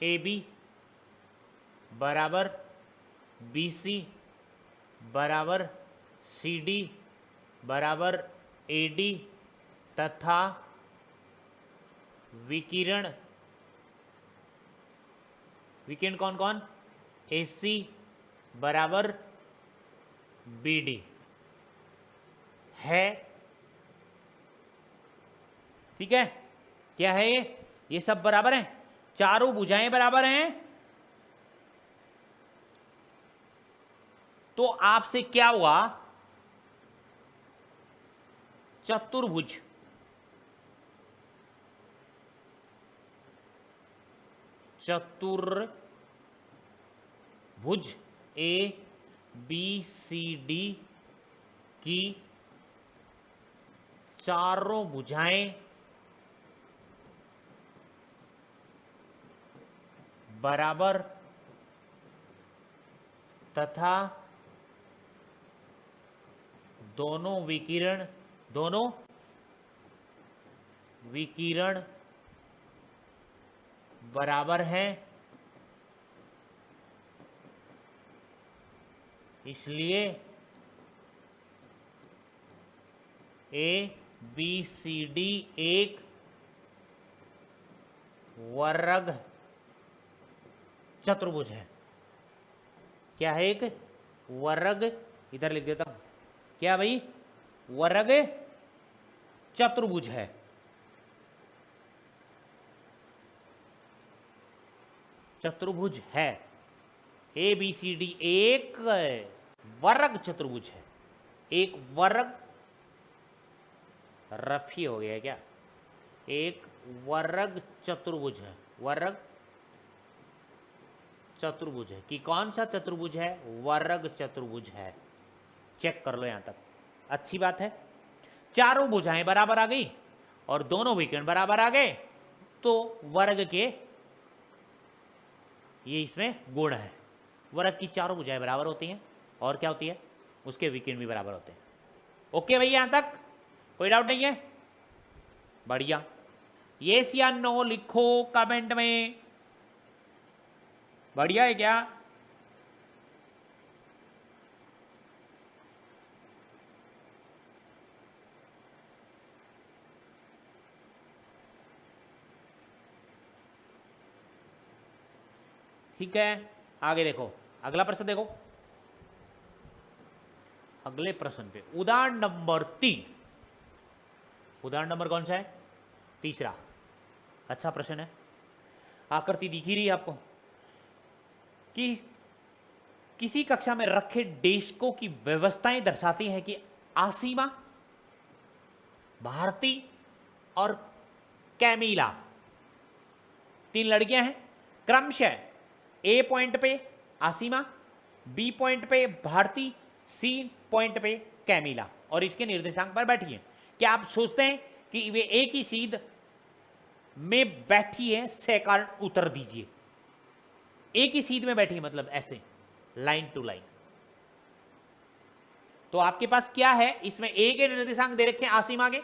AB बराबर BC बराबर CD बराबर AD तथा विकिरण, विकिरण कौन कौन, AC बराबर BD है। ठीक है, क्या है ये सब बराबर हैं, चारों भुजाएं बराबर हैं। तो आपसे क्या हुआ, चतुर्भुज, चतुर्भुज ABCD की चारों भुजाएं बराबर तथा दोनों विकिरण बराबर हैं, इसलिए ABCD एक वर्ग चतुर्भुज है। क्या है, एक वर्ग, इधर लिख देता हूं, क्या भाई, वर्ग चतुर्भुज है। चतुर्भुज है, ए बी सी डी एक वर्ग चतुर्भुज है, एक वर्ग रफी हो गया क्या, एक वर्ग चतुर्भुज है, वर्ग चतुर्भुज है कि कौन सा चतुर्भुज है, वर्ग चतुर्भुज है। चेक कर लो यहां तक, अच्छी बात है। चारों भुजाएं बराबर आ गई और दोनों विकर्ण बराबर आ गए, तो वर्ग के ये इसमें गुण है, वर्ग की चारों भुजाएं बराबर होती हैं और क्या होती है, उसके विकर्ण भी बराबर होते हैं। ओके भैया, यहां तक कोई डाउट नहीं है, बढ़िया। यस या नो लिखो कमेंट में, बढ़िया है क्या। ठीक है, आगे देखो, अगला प्रश्न देखो, अगले प्रश्न पे उदाहरण नंबर 3, उदाहरण नंबर कौन सा है, तीसरा। अच्छा प्रश्न है, आकृति दिख ही रही है आपको कि किसी कक्षा में रखे डेस्कों की व्यवस्थाएं दर्शाती हैं कि आसीमा, भारती और कैमिला 3 लड़कियां हैं, क्रमशः ए पॉइंट पे आसीमा, बी पॉइंट पे भारती, सी पॉइंट पे कैमिला, और इसके निर्देशांक पर बैठी हैं। क्या आप सोचते हैं कि वे एक ही सीध में बैठी है, सैकड़ों उत्तर दीजिए। एक ही सीध में बैठी है मतलब ऐसे लाइन टू लाइन। तो आपके पास क्या है, इसमें ए के निर्देशांक दे रखे हैं आसीमा के,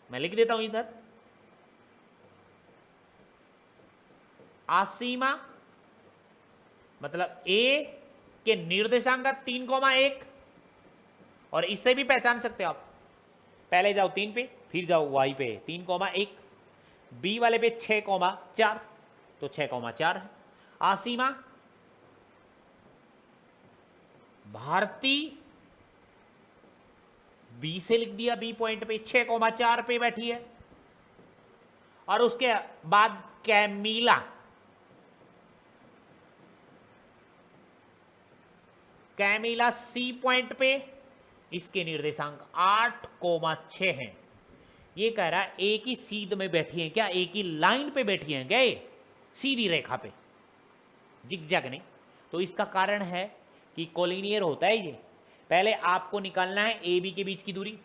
मैं लिख देता हूं इधर, आसीमा मतलब ए के निर्देशांक 3,1, और इससे भी पहचान सकते हो आप, पहले जाओ 3 पे फिर जाओ y पे 3,1, बी वाले पे 6,4, तो 6,4 है। आसीमा भारती बी से लिख दिया, बी पॉइंट पे 6,4 पे बैठी है, और उसके बाद कैमिला, कैमिला सी पॉइंट पे, इसके निर्देशांक 8,6 हैं। ये कह रहा है एक ही सीध में बैठी हैं, क्या एक ही लाइन पे बैठी हैं, गए सीधी रेखा पे, जिगजैग नहीं। तो इसका कारण है कि कोलिनियर होता है ये। पहले आपको निकालना है ए बी के बीच की दूरी,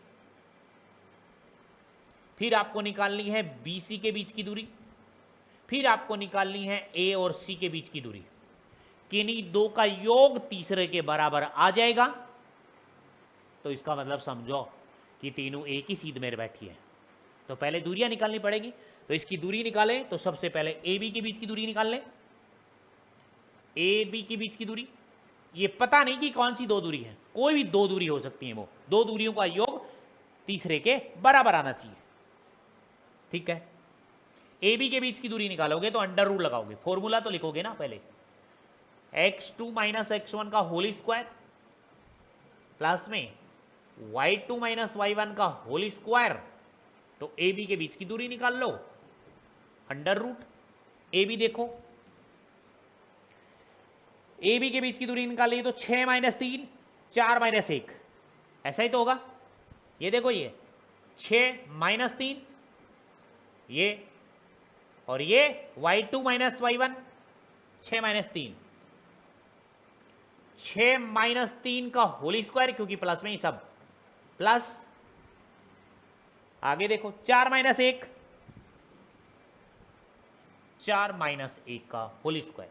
फिर आपको निकालनी है बी सी के बीच की दूरी, फिर आपको निकालनी है ए और सी के बीच की दूरी। किन्हीं दो का योग तीसरे के बराबर आ जाएगा, तो इसका मतलब समझो कि तीनों एक ही सीध में बैठी है। तो पहले दूरियां निकालनी पड़ेगी, तो इसकी दूरी निकालें तो सबसे पहले ए बी के बीच की दूरी निकाल लें। ए बी के बीच की दूरी, ये पता नहीं कि कौन सी 2 दूरी है, कोई भी 2 दूरी हो सकती है, वो 2 दूरियों का योग तीसरे के बराबर आना चाहिए। ठीक है, ए बी के बीच की दूरी निकालोगे तो अंडर रूट लगाओगे, फॉर्मूला तो लिखोगे ना पहले, x2 माइनस x1 का होल स्क्वायर प्लस में y2 माइनस y1 का होल स्क्वायर, तो ए बी के बीच की दूरी निकाल लो, अंडर रूट। ए बी देखो, ए बी के बीच की दूरी निकाल ली तो 6 माइनस 3, 4 माइनस 1, ऐसा ही तो होगा। ये देखो, ये 6 माइनस 3, ये और ये y2 minus y1, 6 minus 3, 6 minus 3 का होल स्क्वायर, क्योंकि प्लस में ही सब प्लस, आगे देखो 4 माइनस 1, 4 माइनस 1 का होल स्क्वायर।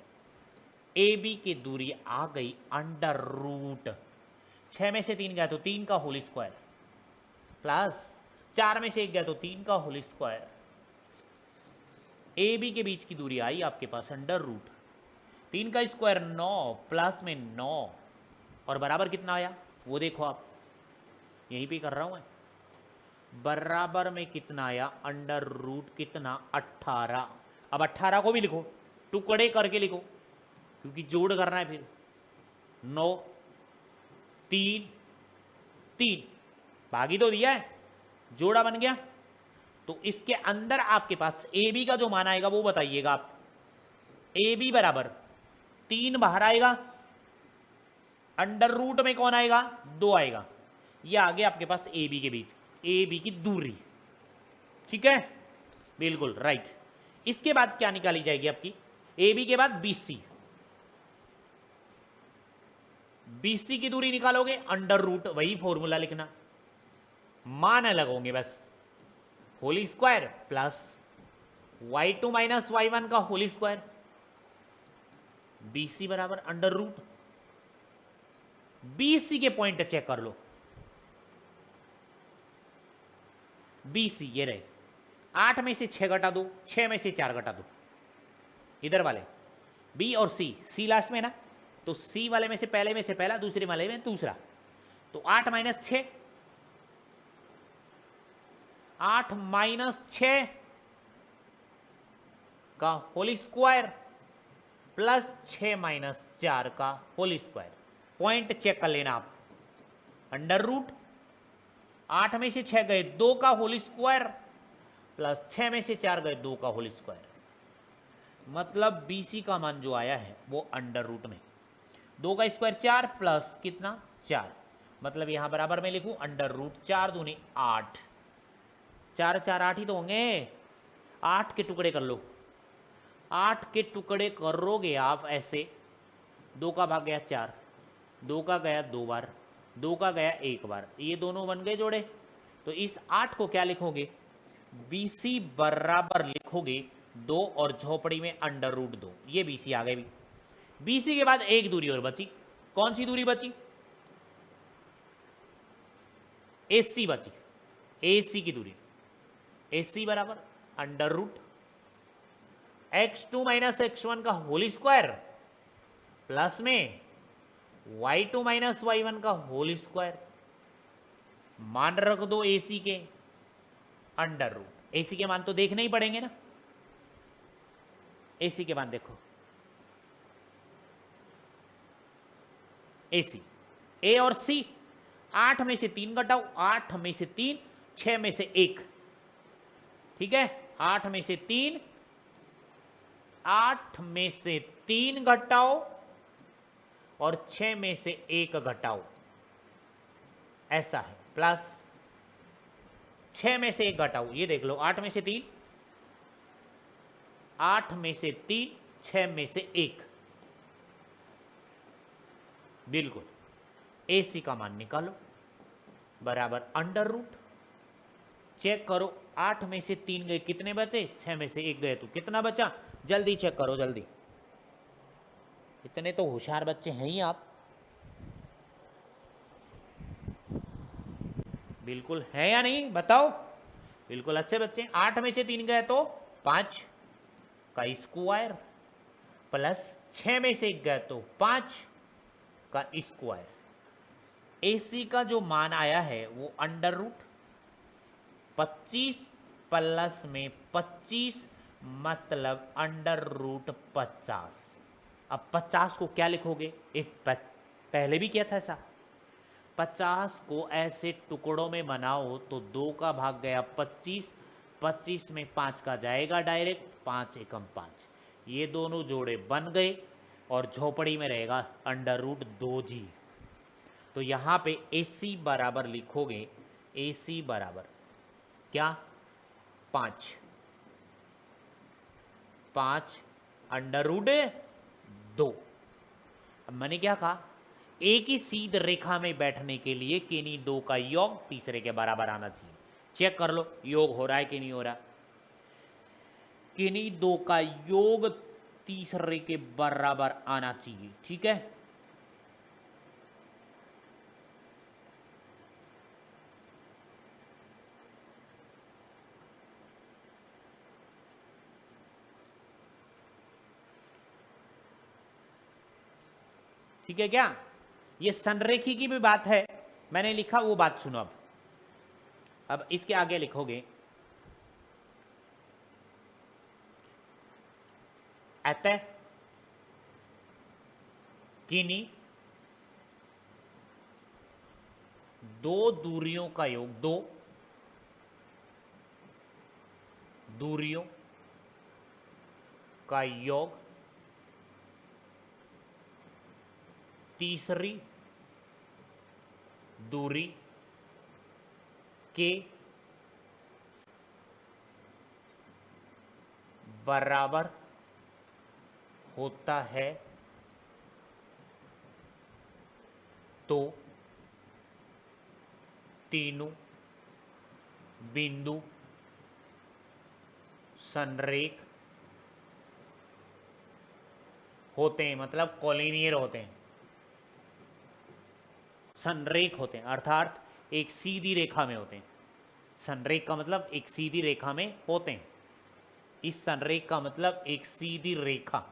ए बी की दूरी आ गई अंडर रूट, 6 में से 3 गया तो 3 का होल स्क्वायर, प्लस 4 में से 1 गया तो 3 का होल स्क्वायर। ए बी के बीच की दूरी आई आपके पास अंडर रूट, 3 का स्क्वायर 9, प्लस में 9, और बराबर कितना आया वो देखो आप, यहीं पे कर रहा हूं मैं, बराबर में कितना आया, अंडर रूट कितना, 18। अब 18 को भी लिखो, टुकड़े करके लिखो, क्योंकि जोड़ करना है फिर। 9 3 3, भागी तो दिया है, जोड़ा बन गया। तो इसके अंदर आपके पास ए बी का जो मान आएगा वो बताइएगा आप, ए बी बराबर 3 बाहर आएगा, अंडर रूट में कौन आएगा, 2 आएगा। ये आ गया आपके पास ए बी के बीच, ए बी की दूरी, ठीक है, बिल्कुल राइट। इसके बाद क्या निकाली जाएगी आपकी, ए बी के बाद बी सी, बी सी की दूरी निकालोगे, अंडर रूट, वही फॉर्मूला लिखना, मान अलग होंगे बस, whole square plus y2 minus y1 का होल स्क्वायर, बी सी बराबर अंडर रूट। बी सी के पॉइंट चेक कर लो, बी सी ये रहे, 8 में से 6 घटा दो, 6 में से 4 घटा दो, इधर वाले बी और सी, सी लास्ट में ना, तो सी वाले में से पहले में से पहला, दूसरे वाले में दूसरा, तो 8 माइनस 6, 8 माइनस 6 का होल स्क्वायर प्लस 6 माइनस 4 का होल स्क्वायर। पॉइंट चेक कर लेना आप, अंडर रूट 8 में से 6 गए 2 का होल स्क्वायर प्लस 6 में से 4 गए 2 का होल स्क्वायर, मतलब BC का मान जो आया है वो अंडर रूट में 2 का स्क्वायर 4 प्लस कितना 4, मतलब यहां बराबर में लिखूं अंडर रूट 4 दूनी 8, 4 4 8 ही तो होंगे, 8 के टुकड़े कर लो, 8 के टुकड़े करोगे आप ऐसे, 2 का भाग गया 4, 2 का गया 2 बार, 2 का गया 1 बार, ये दोनों बन गए जोड़े, तो इस 8 को क्या लिखोगे, BC बराबर लिखोगे 2 और झोपड़ी में अंडर रूट 2, ये BC आ गए भी। BC के बाद एक दूरी और बची, कौन सी दूरी बची, AC बची, AC की दूरी, AC बराबर under root x2 minus x1 का होल स्क्वायर प्लस में y2 माइनस y1 का होल स्क्वायर, मान रख दो AC के अंडर रूट, AC के मान तो देखने ही पड़ेंगे ना, AC के मान देखो, AC A और C, 8 में से 3 घटाओ, 8 में से 3, 6 में से 1, ठीक है, 8 में से 3, 8 में से 3 घटाओ और 6 में से 1 घटाओ, ऐसा है, प्लस 6 में से 1 घटाओ, ये देख लो, 8 में से 3, 8 में से 3, 6 में से 1, बिल्कुल AC का मान निकालो बराबर अंडर रूट, चेक करो, 8 में से 3 गए कितने बचे, 6 में से 1 गए तो कितना बचा, जल्दी चेक करो जल्दी, इतने तो होशियार बच्चे हैं ही आप, बिल्कुल है या नहीं बताओ, बिल्कुल अच्छे बच्चे। 8 में से 3 गए तो 5 का स्क्वायर प्लस 6 में से 1 गए तो 5 का स्क्वायर, AC का जो मान आया है वो अंडर रूट 25 प्लस में 25 मतलब अंडर रूट 50। अब 50 को क्या लिखोगे, एक पहले भी किया था ऐसा, 50 को ऐसे टुकड़ों में बनाओ तो 2 का भाग गया 25, 25 में 5 का जाएगा डायरेक्ट, 5 एकम 5, ये दोनों जोड़े बन गए और झोपड़ी में रहेगा अंडर रूट 2G। तो यहाँ पे AC बराबर लिखोगे, AC बराबर क्या 5, 5 अंडर रूट 2। अब मैंने क्या कहा, एक ही सीध रेखा में बैठने के लिए किन्हीं दो का योग तीसरे के बराबर आना चाहिए। चेक कर लो योग हो रहा है कि नहीं हो रहा, किन्हीं दो का योग तीसरे के बराबर आना चाहिए, ठीक है। ठीक है क्या, ये संरेखी की भी बात है, मैंने लिखा वो बात सुनो। अब इसके आगे लिखोगे अतः किन्हीं दो दूरियों का योग, दो दूरियों का योग तीसरी दूरी के बराबर होता है तो तीनों बिंदु संरेख होते हैं, मतलब कॉलिनियर होते हैं, संरेख होते हैं अर्थात एक सीधी रेखा में होते हैं। संरेख का मतलब एक सीधी रेखा में होते हैं। इस संरेख का मतलब एक सीधी रेखा,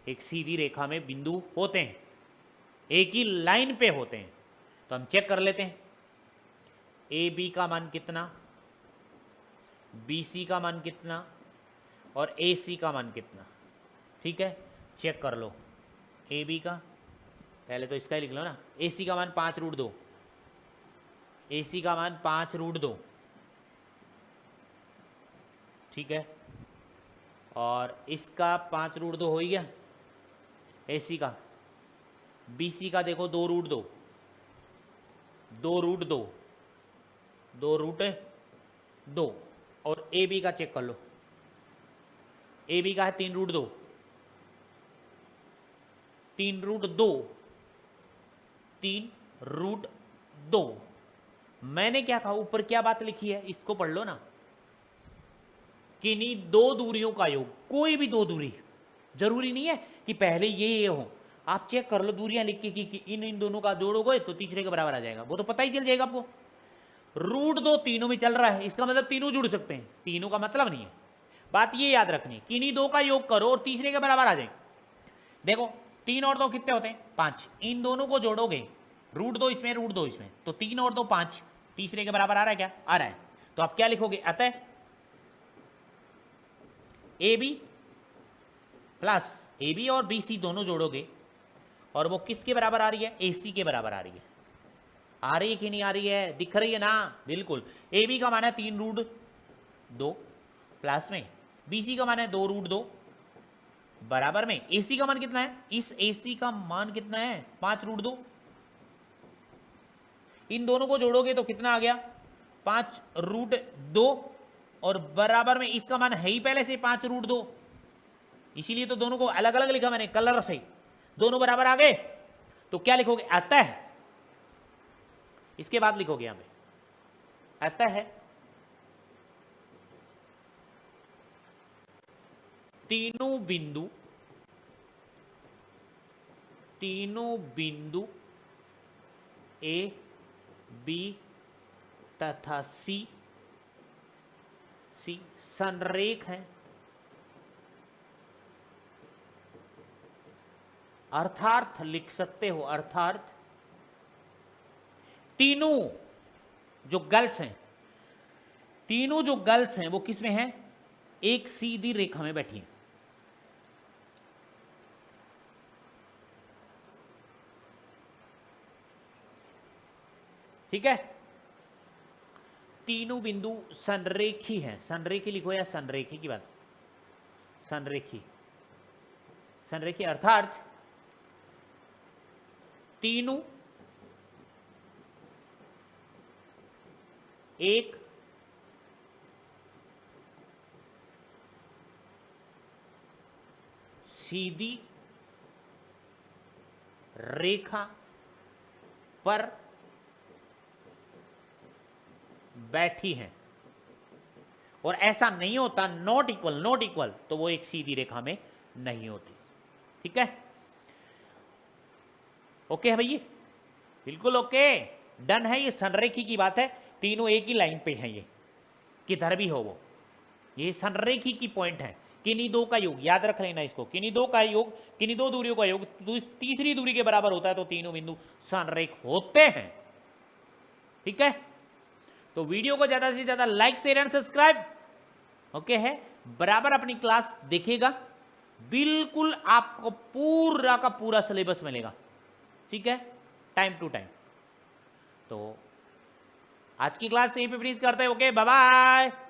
एक सीधी रेखा में बिंदु होते हैं, एक ही लाइन पे होते हैं। तो हम चेक कर लेते हैं, ए बी का मान कितना, बी सी का मान कितना और ए सी का मान कितना। ठीक है, चेक कर लो। ए बी का पहले तो इसका ही लिख लो ना, ए सी का मान 5√2, ए सी का मान 5√2। ठीक है, और इसका 5√2 हो ही गया ए सी का। बी सी का देखो 2√2, 2√2, 2√2। और ए बी का चेक कर लो, ए बी का है 3√2, 3√2, 3√2। मैंने क्या कहा, ऊपर क्या बात लिखी है इसको पढ़ लो ना, किन्हीं दो दूरियों का योग, कोई भी दो दूरी, जरूरी नहीं है कि पहले ये हो। आप चेक कर लो दूरियां लिख के कि इन दोनों का जोड़ोगे तो तीसरे के बराबर आ जाएगा, वो तो पता ही चल जाएगा आपको। √2 तीनों में चल रहा है, इसका मतलब तीनों जुड़ सकते हैं, तीनों का मतलब नहीं है। बात ये याद रखनी, किन्हीं दो का योग करो और तीसरे के बराबर आ जाए। देखो 3 और 2 कितने होते हैं, 5। इन दोनों को जोड़ोगे, √2 इसमें √2 इसमें, तो 3 और 2 5, तीसरे के बराबर आ रहा है क्या, आ रहा है। तो आप क्या लिखोगे, अतः A B plus A B और बी सी दोनों जोड़ोगे और वो किसके बराबर आ रही है, ए सी के बराबर आ रही है। आ रही है कि नहीं आ रही है, दिख रही है ना, बिल्कुल। ए बी का मान है 3√2 प्लस में बी सी का मान है 2√2 बराबर में ए सी का मान कितना है, इस ए सी का मान कितना है 5√2। इन दोनों को जोड़ोगे तो कितना आ गया 5√2 और बराबर में इसका मान है ही पहले से 5√2, इसीलिए तो दोनों को अलग अलग लिखा मैंने कलर से, दोनों बराबर आ गए। तो क्या लिखोगे, अतः, इसके बाद लिखोगे यहां पे अतः तीनों बिंदु ए बी तथा सी संरेख हैं, अर्थात लिख सकते हो, अर्थात तीनों जो गर्ल्स हैं वो किस में हैं, एक सीधी रेखा में बैठी हैं। ठीक है, तीनों बिंदु संरेखी हैं, संरेखी लिखो या संरेखी की बात, संरेखी अर्थात तीनों एक सीधी रेखा पर बैठी हैं। और ऐसा नहीं होता नॉट इक्वल, तो वो एक सीधी रेखा में नहीं होती। ठीक है, ओके है भैया, बिल्कुल ओके, डन है। ये संरेखी की बात है, तीनों एक ही लाइन पे हैं, ये किधर भी हो वो, ये संरेखी की पॉइंट है। किन्हीं दो का योग, याद रख लेना इसको, किन्हीं दो दूरियों का योग तीसरी दूरी के बराबर होता है तो तीनों बिंदु संरेख होते हैं। ठीक है, तो वीडियो को ज्यादा से ज्यादा like share and subscribe okay है, बराबर अपनी क्लास देखिएगा, बिल्कुल आपको पूरा का पूरा सिलेबस मिलेगा। ठीक है, टाइम टू टाइम। तो आज की क्लास यहीं पे फिनिश करते हैं। Okay, bye bye.